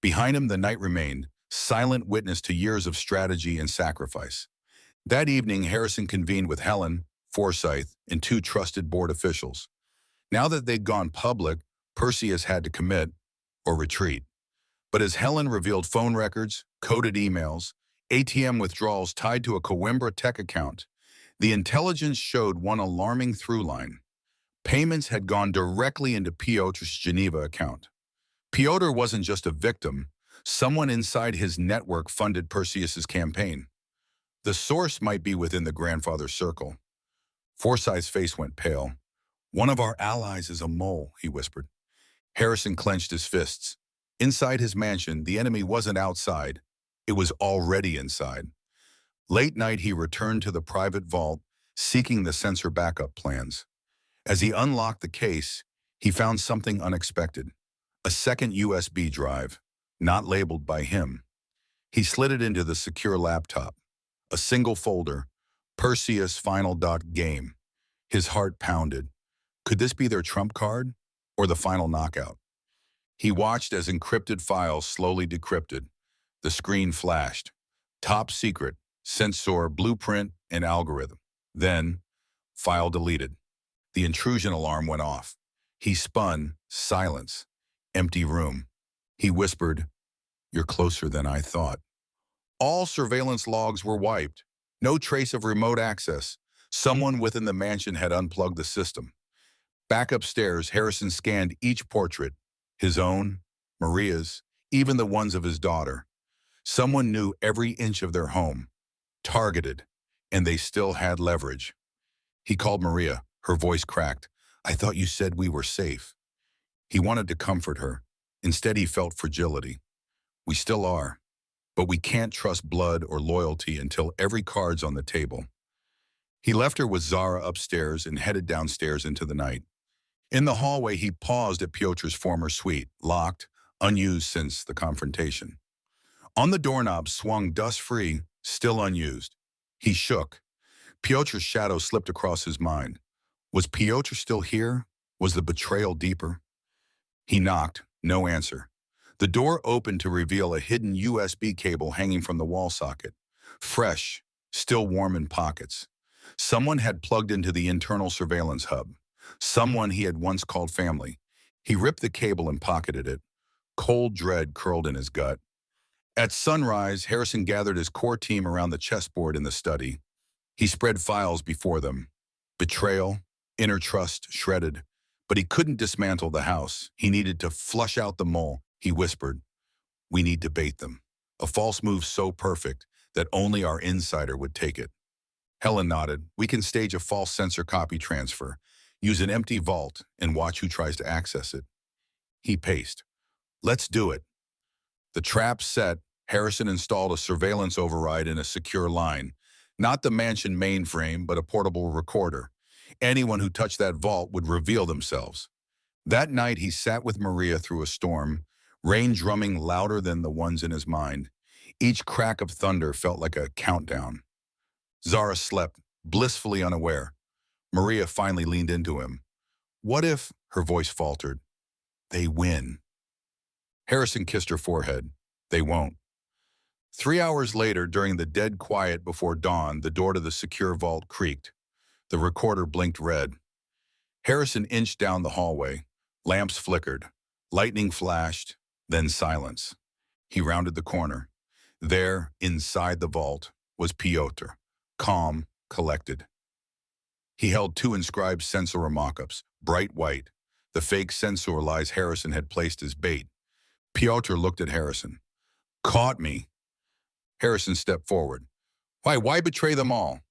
Behind him, the knight remained, silent witness to years of strategy and sacrifice. That evening, Harrison convened with Helen, Forsyth, and two trusted board officials. Now that they'd gone public, Perseus had to commit or retreat. But as Helen revealed phone records, coded emails, ATM withdrawals tied to a Coimbra tech account, the intelligence showed one alarming through line. Payments had gone directly into Piotr's Geneva account. Piotr wasn't just a victim. Someone inside his network funded Perseus's campaign. The source might be within the grandfather's circle. Forsyth's face went pale. One of our allies is a mole, he whispered. Harrison clenched his fists. Inside his mansion, the enemy wasn't outside. It was already inside. Late night, he returned to the private vault, seeking the sensor backup plans. As he unlocked the case, he found something unexpected. A second USB drive, not labeled by him. He slid it into the secure laptop. A single folder, Perseus final game. His heart pounded. Could this be their trump card? Or the final knockout? He watched as encrypted files slowly decrypted. The screen flashed. Top secret, sensor, blueprint, and algorithm. Then, file deleted. The intrusion alarm went off. He spun, silence, empty room. He whispered, "You're closer than I thought." All surveillance logs were wiped. No trace of remote access. Someone within the mansion had unplugged the system. Back upstairs, Harrison scanned each portrait, his own, Maria's, even the ones of his daughter. Someone knew every inch of their home, targeted, and they still had leverage. He called Maria, her voice cracked. "I thought you said we were safe." He wanted to comfort her. Instead, he felt fragility. "We still are, but we can't trust blood or loyalty until every card's on the table." He left her with Zara upstairs and headed downstairs into the night. In the hallway, he paused at Piotr's former suite, locked, unused since the confrontation. On the doorknob swung dust-free, still unused. He shook. Piotr's shadow slipped across his mind. Was Piotr still here? Was the betrayal deeper? He knocked, no answer. The door opened to reveal a hidden USB cable hanging from the wall socket. Fresh, still warm in pockets. Someone had plugged into the internal surveillance hub. Someone he had once called family. He ripped the cable and pocketed it. Cold dread curled in his gut. At sunrise, Harrison gathered his core team around the chessboard in the study. He spread files before them. Betrayal, inner trust shredded. But he couldn't dismantle the house. He needed to flush out the mole. He whispered, "We need to bait them. A false move so perfect that only our insider would take it." Helen nodded. "We can stage a false sensor copy transfer, use an empty vault, and watch who tries to access it." He paced. "Let's do it." The trap set, Harrison installed a surveillance override in a secure line. Not the mansion mainframe, but a portable recorder. Anyone who touched that vault would reveal themselves. That night, he sat with Maria through a storm, rain drumming louder than the ones in his mind. Each crack of thunder felt like a countdown. Zara slept, blissfully unaware. Maria finally leaned into him. "What if," her voice faltered, "they win?" Harrison kissed her forehead. "They won't." 3 hours later, during the dead quiet before dawn, the door to the secure vault creaked. The recorder blinked red. Harrison inched down the hallway. Lamps flickered. Lightning flashed, then silence. He rounded the corner. There, inside the vault, was Piotr, calm, collected. He held two inscribed sensor mock-ups, bright white. The fake sensor lies Harrison had placed as bait. Piotr looked at Harrison. "Caught me." Harrison stepped forward. Why betray them all?"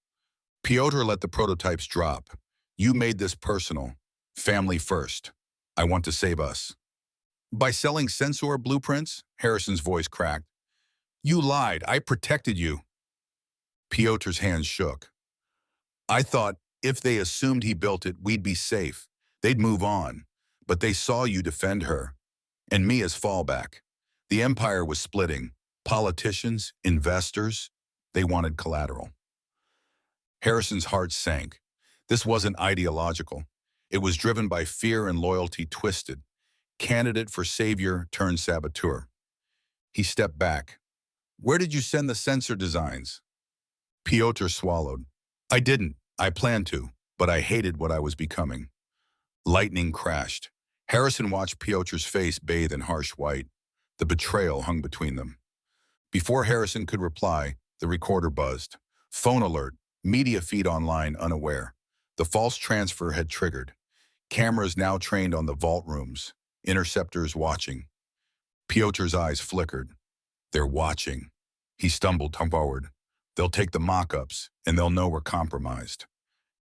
Piotr let the prototypes drop. "You made this personal. Family first. I want to save us." "By selling sensor blueprints?" Harrison's voice cracked. "You lied. I protected you." Piotr's hands shook. "I thought if they assumed he built it, we'd be safe. They'd move on. But they saw you defend her. And me as fallback. The empire was splitting. Politicians, investors, they wanted collateral." Harrison's heart sank. This wasn't ideological. It was driven by fear and loyalty twisted. Candidate for savior turned saboteur. He stepped back. "Where did you send the sensor designs?" Piotr swallowed. "I didn't. I planned to, but I hated what I was becoming." Lightning crashed. Harrison watched Piotr's face bathe in harsh white. The betrayal hung between them. Before Harrison could reply, the recorder buzzed. Phone alert. Media feed online unaware. The false transfer had triggered. Cameras now trained on the vault rooms. Interceptors watching. Piotr's eyes flickered. "They're watching." He stumbled forward. "They'll take the mock-ups, and they'll know we're compromised."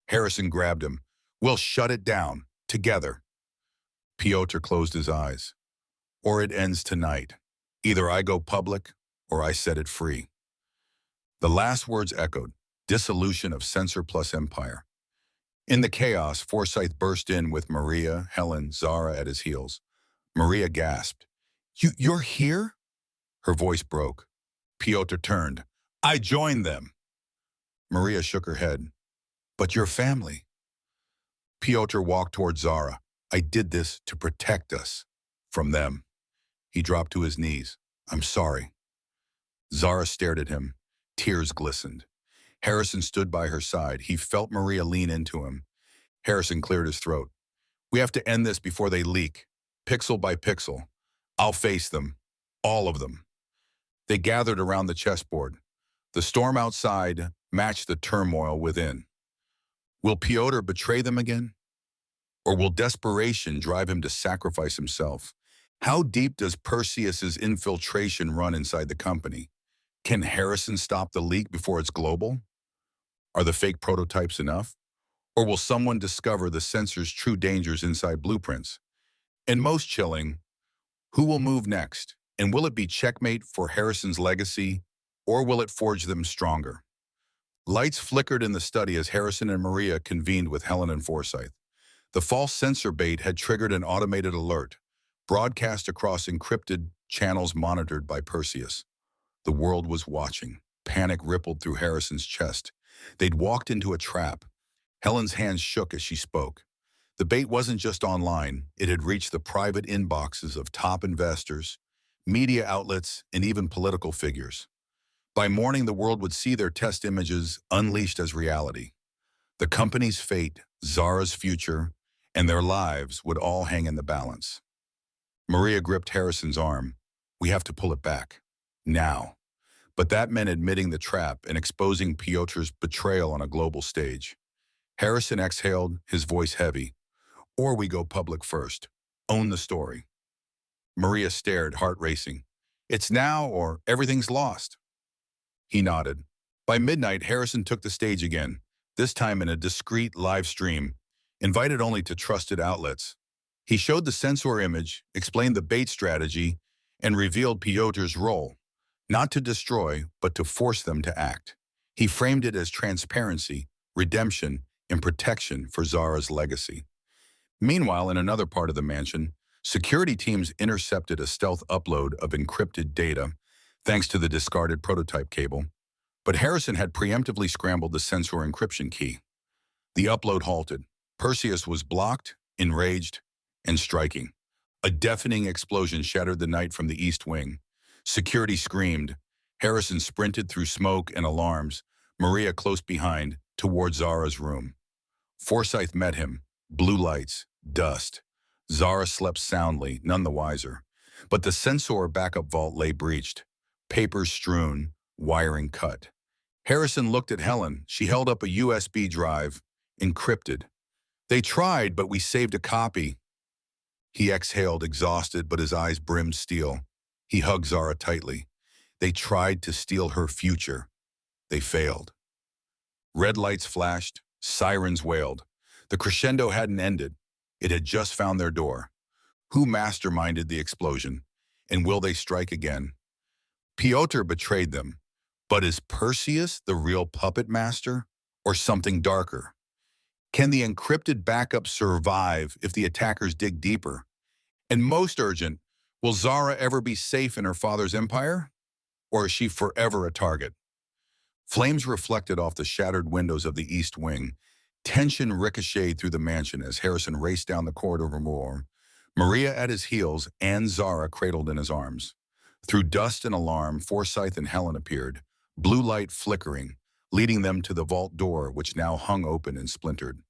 Harrison grabbed him. "We'll shut it down. Together." Piotr closed his eyes. "Or it ends tonight. Either I go public, or I set it free." The last words echoed. Dissolution of Censor plus Empire. In the chaos, Forsyth burst in with Maria, Helen, Zara at his heels. Maria gasped. You're here?" Her voice broke. Piotr turned. "I joined them." Maria shook her head. But your family. Piotr walked toward Zara. I did this to protect us. From them. He dropped to his knees. I'm sorry. Zara stared at him. Tears glistened. Harrison stood by her side. He felt Maria lean into him. Harrison cleared his throat. We have to end this before they leak. Pixel by pixel. I'll face them. All of them. They gathered around the chessboard. The storm outside matched the turmoil within. Will Piotr betray them again? Or will desperation drive him to sacrifice himself? How deep does Perseus's infiltration run inside the company? Can Harrison stop the leak before it's global? Are the fake prototypes enough? Or will someone discover the sensor's true dangers inside blueprints? And most chilling, who will move next? And will it be checkmate for Harrison's legacy, or will it forge them stronger? Lights flickered in the study as Harrison and Maria convened with Helen and Forsyth. The false sensor bait had triggered an automated alert, broadcast across encrypted channels monitored by Perseus. The world was watching. Panic rippled through Harrison's chest. They'd walked into a trap. Helen's hands shook as she spoke. The bait wasn't just online. It had reached the private inboxes of top investors, media outlets, and even political figures. By morning, the world would see their test images unleashed as reality. The company's fate, Zara's future, and their lives would all hang in the balance. Maria gripped Harrison's arm. We have to pull it back. Now. But that meant admitting the trap and exposing Piotr's betrayal on a global stage. Harrison exhaled, his voice heavy. Or we go public first. Own the story. Maria stared, heart racing. It's now or everything's lost. He nodded. By midnight, Harrison took the stage again, this time in a discreet live stream, invited only to trusted outlets. He showed the sensor image, explained the bait strategy, and revealed Piotr's role, not to destroy, but to force them to act. He framed it as transparency, redemption, and protection for Zara's legacy. Meanwhile, in another part of the mansion, security teams intercepted a stealth upload of encrypted data, thanks to the discarded prototype cable. But Harrison had preemptively scrambled the sensor encryption key. The upload halted. Perseus was blocked, enraged, and striking. A deafening explosion shattered the night from the east wing. Security screamed. Harrison sprinted through smoke and alarms, Maria close behind, toward Zara's room. Forsyth met him. Blue lights, dust. Zara slept soundly, none the wiser. But the sensor backup vault lay breached. Papers strewn, wiring cut. Harrison looked at Helen. She held up a USB drive, encrypted. They tried, but we saved a copy. He exhaled, exhausted, but his eyes brimmed steel. He hugged Zara tightly. They tried to steal her future. They failed. Red lights flashed, sirens wailed. The crescendo hadn't ended. It had just found their door. Who masterminded the explosion? And will they strike again? Piotr betrayed them. But is Perseus the real puppet master? Or something darker? Can the encrypted backup survive if the attackers dig deeper? And most urgent, will Zara ever be safe in her father's empire? Or is she forever a target? Flames reflected off the shattered windows of the east wing. Tension ricocheted through the mansion as Harrison raced down the corridor of more. Maria at his heels and Zara cradled in his arms. Through dust and alarm, Forsyth and Helen appeared, blue light flickering, leading them to the vault door, which now hung open and splintered.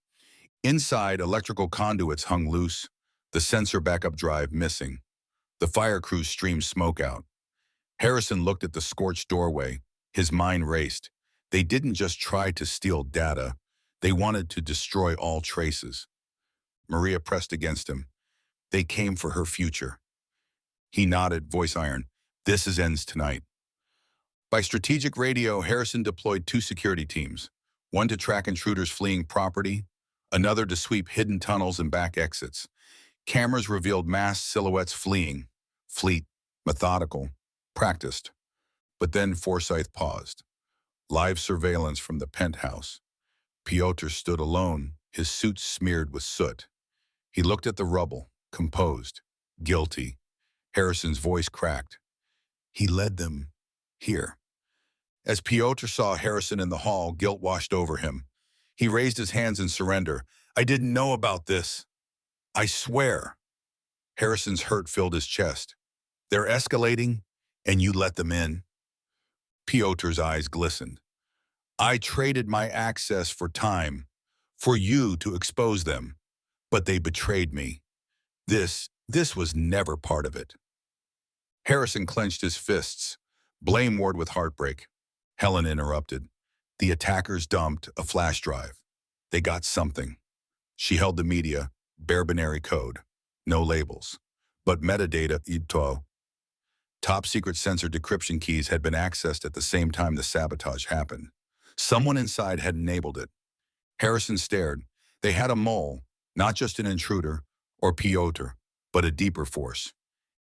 Inside, electrical conduits hung loose, the sensor backup drive missing. The fire crews streamed smoke out. Harrison looked at the scorched doorway. His mind raced. They didn't just try to steal data. They wanted to destroy all traces. Maria pressed against him. They came for her future. He nodded, voice iron. This ends tonight. By strategic radio, Harrison deployed 2 security teams, one to track intruders fleeing property, another to sweep hidden tunnels and back exits. Cameras revealed masked silhouettes fleeing, fleet, methodical, practiced. But then Forsyth paused. Live surveillance from the penthouse. Piotr stood alone, his suit smeared with soot. He looked at the rubble, composed, guilty. Harrison's voice cracked. He led them here. As Piotr saw Harrison in the hall, guilt washed over him. He raised his hands in surrender. I didn't know about this. I swear. Harrison's hurt filled his chest. They're escalating, and you let them in? Piotr's eyes glistened. I traded my access for time, for you to expose them, but they betrayed me. This was never part of it. Harrison clenched his fists, blameward with heartbreak. Helen interrupted. The attackers dumped a flash drive. They got something. She held the media, bare binary code, no labels, but metadata ito. Top-secret sensor decryption keys had been accessed at the same time the sabotage happened. Someone inside had enabled it. Harrison stared. They had a mole, not just an intruder or Piotr, but a deeper force.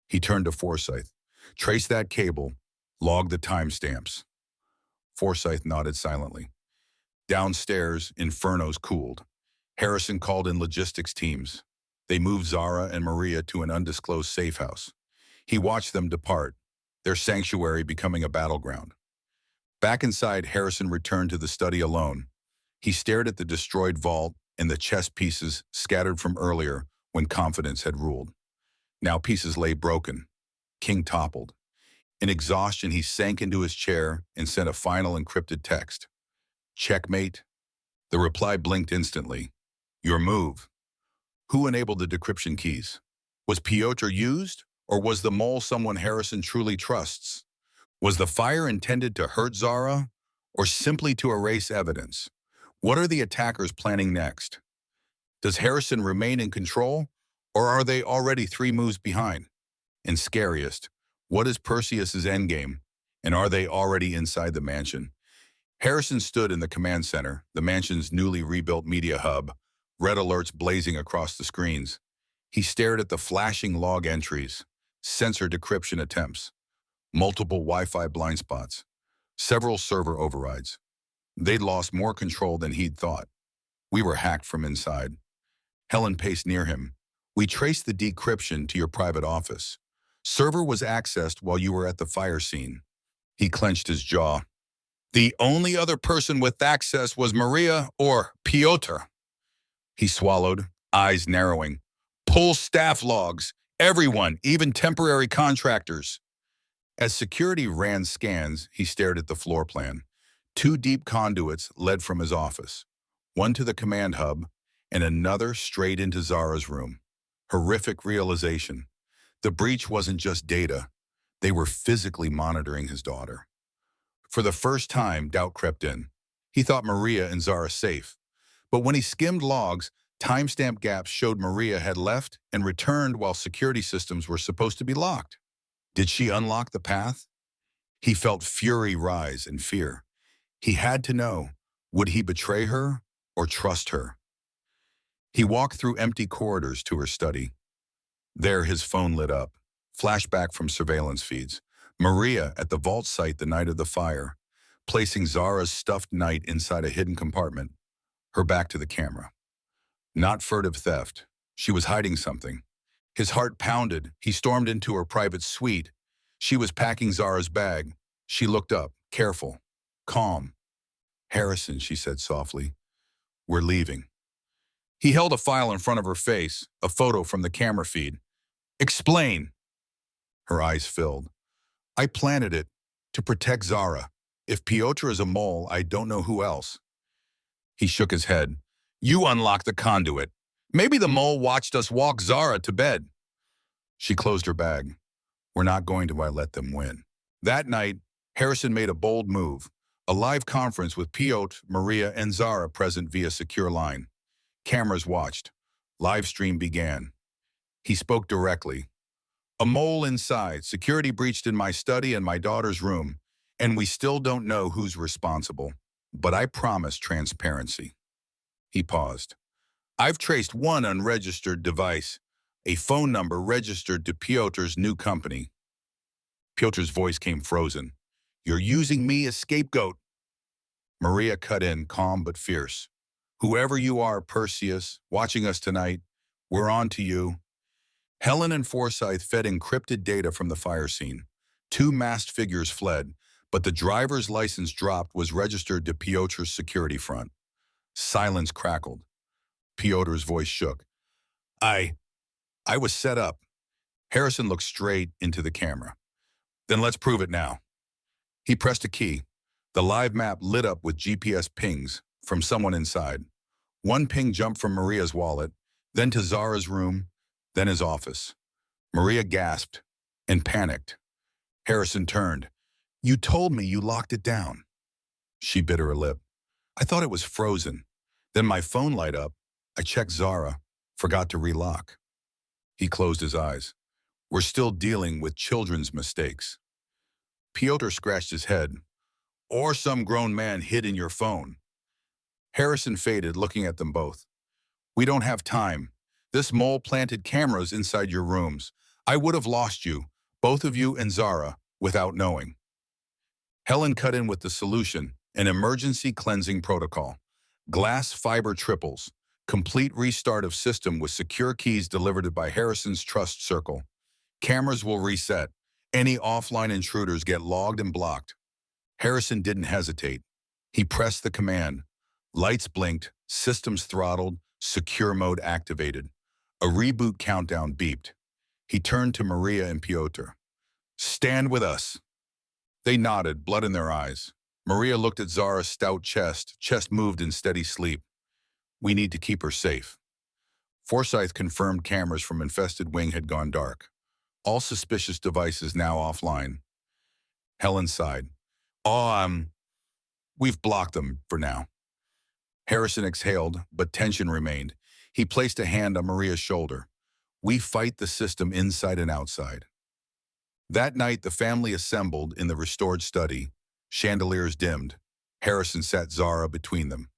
He turned to Forsyth. Trace that cable, log the timestamps. Forsyth nodded silently. Downstairs, infernos cooled. Harrison called in logistics teams. They moved Zara and Maria to an undisclosed safe house. He watched them depart, their sanctuary becoming a battleground. Back inside, Harrison returned to the study alone. He stared at the destroyed vault and the chess pieces scattered from earlier when confidence had ruled. Now pieces lay broken. King toppled. In exhaustion, he sank into his chair and sent a final encrypted text. Checkmate. The reply blinked instantly. Your move. Who enabled the decryption keys? Was Piotr used, or was the mole someone Harrison truly trusts? Was the fire intended to hurt Zara, or simply to erase evidence? What are the attackers planning next? Does Harrison remain in control, or are they already 3 moves behind? And scariest, what is Perseus's endgame, and are they already inside the mansion? Harrison stood in the command center, the mansion's newly rebuilt media hub, red alerts blazing across the screens. He stared at the flashing log entries, sensor decryption attempts, multiple Wi-Fi blind spots, several server overrides. They'd lost more control than he'd thought. We were hacked from inside. Helen paced near him. We traced the decryption to your private office. Server was accessed while you were at the fire scene. He clenched his jaw. The only other person with access was Maria or Piotr. He swallowed, eyes narrowing. Pull staff logs, everyone, even temporary contractors. As security ran scans, he stared at the floor plan. 2 deep conduits led from his office, one to the command hub and another straight into Zara's room. Horrific realization. The breach wasn't just data. They were physically monitoring his daughter. For the first time, doubt crept in. He thought Maria and Zara safe. But when he skimmed logs, timestamp gaps showed Maria had left and returned while security systems were supposed to be locked. Did she unlock the path? He felt fury rise and fear. He had to know, would he betray her or trust her? He walked through empty corridors to her study. There his phone lit up, flashback from surveillance feeds. Maria at the vault site the night of the fire, placing Zara's stuffed knight inside a hidden compartment, her back to the camera. Not furtive theft. She was hiding something. His heart pounded. He stormed into her private suite. She was packing Zara's bag. She looked up, careful, calm. Harrison, she said softly, we're leaving. He held a file in front of her face, a photo from the camera feed. Explain. Her eyes filled. I planted it to protect Zara. If Piotr is a mole, I don't know who else. He shook his head. You unlocked the conduit. Maybe the mole watched us walk Zara to bed. She closed her bag. We're not going to let them win. That night, Harrison made a bold move. A live conference with Piotr, Maria, and Zara present via secure line. Cameras watched. Live stream began. He spoke directly. A mole inside. Security breached in my study and my daughter's room. And we still don't know who's responsible. But I promise transparency. He paused. I've traced one unregistered device, a phone number registered to Piotr's new company. Piotr's voice came frozen. You're using me as scapegoat. Maria cut in, calm but fierce. Whoever you are, Perseus, watching us tonight, we're on to you. Helen and Forsyth fed encrypted data from the fire scene. 2 masked figures fled, but the driver's license dropped was registered to Piotr's security front. Silence crackled. Piotr's voice shook. I was set up. Harrison looked straight into the camera. Then let's prove it now. He pressed a key. The live map lit up with GPS pings from someone inside. One ping jumped from Maria's wallet, then to Zara's room, then his office. Maria gasped and panicked. Harrison turned. You told me you locked it down. She bit her lip. I thought it was frozen. Then my phone light up. I checked Zara, forgot to relock. He closed his eyes. We're still dealing with children's mistakes. Piotr scratched his head. Or some grown man hid in your phone. Harrison faded, looking at them both. We don't have time. This mole planted cameras inside your rooms. I would have lost you, both of you and Zara, without knowing. Helen cut in with the solution, an emergency cleansing protocol. Glass fiber triples, complete restart of system with secure keys delivered by Harrison's trust circle. Cameras will reset. Any offline intruders get logged and blocked. Harrison didn't hesitate. He pressed the command. Lights blinked, systems throttled, secure mode activated. A reboot countdown beeped. He turned to Maria and Piotr. Stand with us. They nodded, blood in their eyes. Maria looked at Zara's stout chest moved in steady sleep. We need to keep her safe. Forsyth confirmed cameras from infested wing had gone dark. All suspicious devices now offline. Helen sighed. We've blocked them for now. Harrison exhaled, but tension remained. He placed a hand on Maria's shoulder. We fight the system inside and outside. That night, the family assembled in the restored study. Chandeliers dimmed. Harrison sat Zara between them.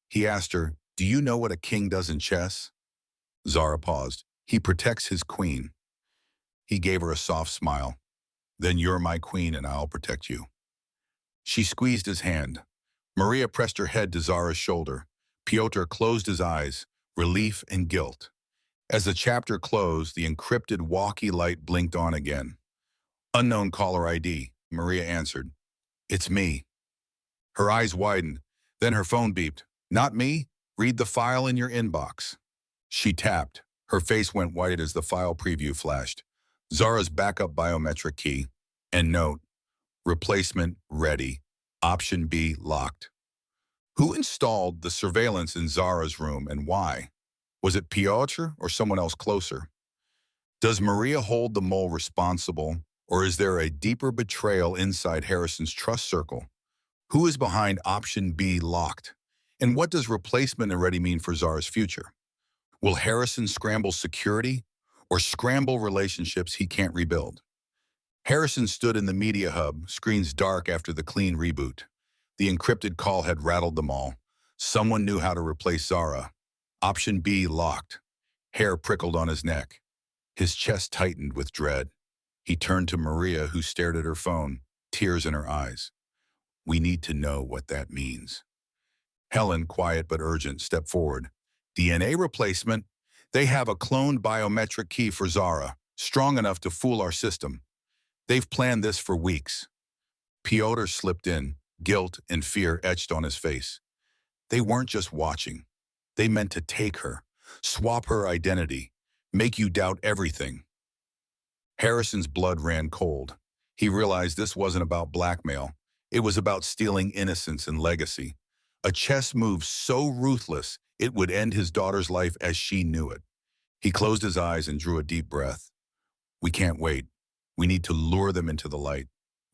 He asked her, Do you know what a king does in chess? Zara paused. He protects his queen. He gave her a soft smile. Then you're my queen and I'll protect you. She squeezed his hand. Maria pressed her head to Zara's shoulder. Piotr closed his eyes, relief and guilt. As the chapter closed, the encrypted walkie light blinked on again. Unknown caller ID, Maria answered. It's me. Her eyes widened. Then her phone beeped. Not me? Read the file in your inbox. She tapped. Her face went white as the file preview flashed. Zara's backup biometric key. And note, replacement ready. Option B locked. Who installed the surveillance in Zara's room and why? Was it Piotr or someone else closer? Does Maria hold the mole responsible, or is there a deeper betrayal inside Harrison's trust circle? Who is behind option B locked? And what does replacement and ready mean for Zara's future? Will Harrison scramble security or scramble relationships he can't rebuild? Harrison stood in the media hub, screens dark after the clean reboot. The encrypted call had rattled them all. Someone knew how to replace Zara. Option B locked. Hair prickled on his neck. His chest tightened with dread. He turned to Maria, who stared at her phone, tears in her eyes. We need to know what that means. Helen, quiet but urgent, stepped forward. DNA replacement? They have a cloned biometric key for Zara, strong enough to fool our system. They've planned this for weeks. Piotr slipped in, guilt and fear etched on his face. They weren't just watching. They meant to take her, swap her identity, make you doubt everything. Harrison's blood ran cold. He realized this wasn't about blackmail. It was about stealing innocence and legacy. A chess move so ruthless, it would end his daughter's life as she knew it. He closed his eyes and drew a deep breath. We can't wait. We need to lure them into the light,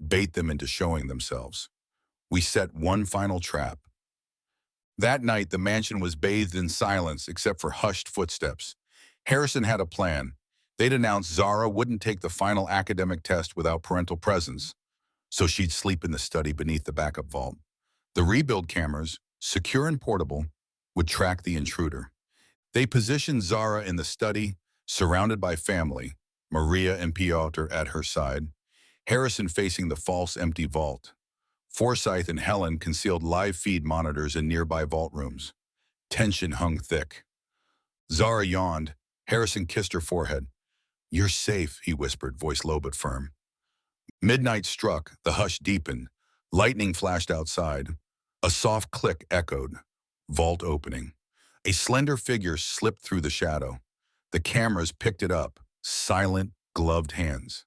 bait them into showing themselves. We set one final trap. That night, the mansion was bathed in silence except for hushed footsteps. Harrison had a plan. They'd announced Zara wouldn't take the final academic test without parental presence, so she'd sleep in the study beneath the backup vault. The rebuild cameras, secure and portable, would track the intruder. They positioned Zara in the study, surrounded by family, Maria and Piotr at her side, Harrison facing the false empty vault. Forsyth and Helen concealed live feed monitors in nearby vault rooms. Tension hung thick. Zara yawned. Harrison kissed her forehead. You're safe, he whispered, voice low but firm. Midnight struck, the hush deepened. Lightning flashed outside. A soft click echoed. Vault opening. A slender figure slipped through the shadow. The cameras picked it up. Silent, gloved hands.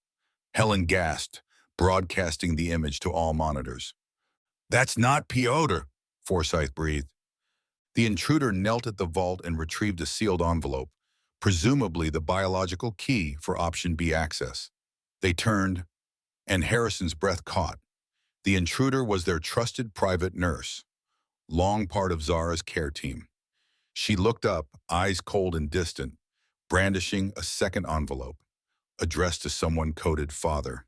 Helen gasped, broadcasting the image to all monitors. "That's not Piotr," Forsyth breathed. The intruder knelt at the vault and retrieved a sealed envelope, presumably the biological key for Option B access. They turned, and Harrison's breath caught. The intruder was their trusted private nurse, long part of Zara's care team. She looked up, eyes cold and distant, brandishing a second envelope, addressed to someone coded father.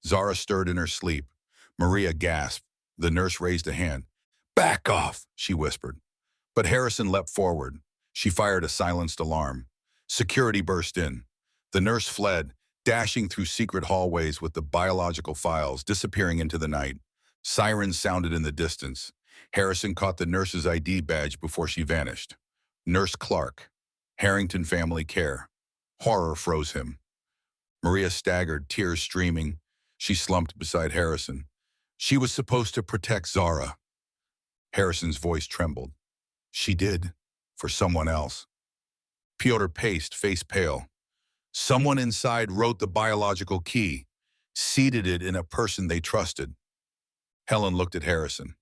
Zara stirred in her sleep. Maria gasped. The nurse raised a hand. "Back off," she whispered. But Harrison leapt forward. She fired a silenced alarm. Security burst in. The nurse fled, dashing through secret hallways with the biological files, disappearing into the night. Sirens sounded in the distance. Harrison caught the nurse's ID badge before she vanished. Nurse Clark, Harrington Family Care. Horror froze him. Maria staggered, tears streaming. She slumped beside Harrison. She was supposed to protect Zara. Harrison's voice trembled. She did, for someone else. Piotr paced, face pale. Someone inside wrote the biological key, seeded it in a person they trusted. Helen looked at Harrison.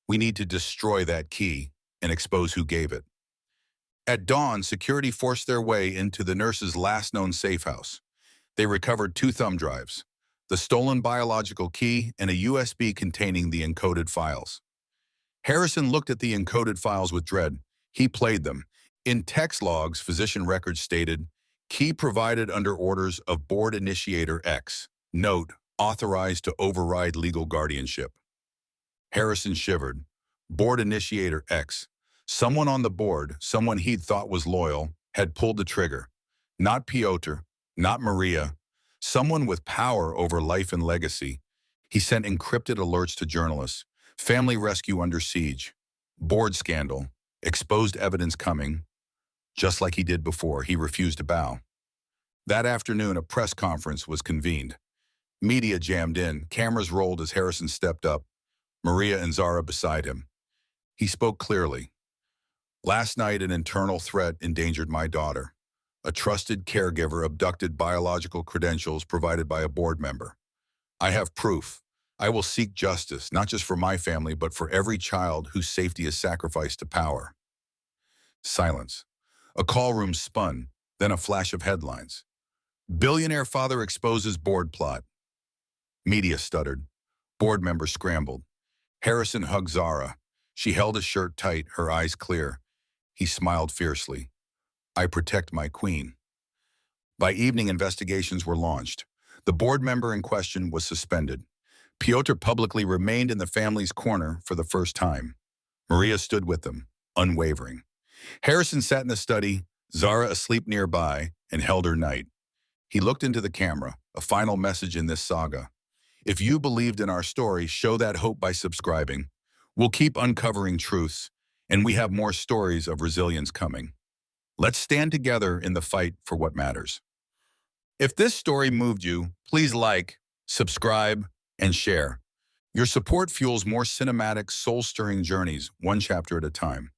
"We need to destroy that key and expose who gave it." At dawn, security forced their way into the nurse's last known safe house. They recovered 2 thumb drives, the stolen biological key and a USB containing the encoded files. Harrison looked at the encoded files with dread. He played them. In text logs, physician records stated, "Key provided under orders of Board Initiator X. Note, authorized to override legal guardianship." Harrison shivered. Board Initiator X. Someone on the board, someone he'd thought was loyal, had pulled the trigger. Not Piotr, not Maria. Someone with power over life and legacy. He sent encrypted alerts to journalists. Family rescue under siege. Board scandal. Exposed evidence coming. Just like he did before, he refused to bow. That afternoon, a press conference was convened. Media jammed in. Cameras rolled as Harrison stepped up, Maria and Zara beside him. He spoke clearly. "Last night, an internal threat endangered my daughter. A trusted caregiver abducted biological credentials provided by a board member. I have proof. I will seek justice, not just for my family, but for every child whose safety is sacrificed to power." Silence. A call room spun, then a flash of headlines. "Billionaire father exposes board plot." Media stuttered. Board members scrambled. Harrison hugged Zara. She held his shirt tight, her eyes clear. He smiled fiercely. "I protect my queen." By evening, investigations were launched. The board member in question was suspended. Piotr publicly remained in the family's corner for the first time. Maria stood with them, unwavering. Harrison sat in the study, Zara asleep nearby, and held her knight. He looked into the camera, a final message in this saga. If you believed in our story, show that hope by subscribing. We'll keep uncovering truths, and we have more stories of resilience coming. Let's stand together in the fight for what matters. If this story moved you, please like, subscribe, and share. Your support fuels more cinematic, soul-stirring journeys, one chapter at a time.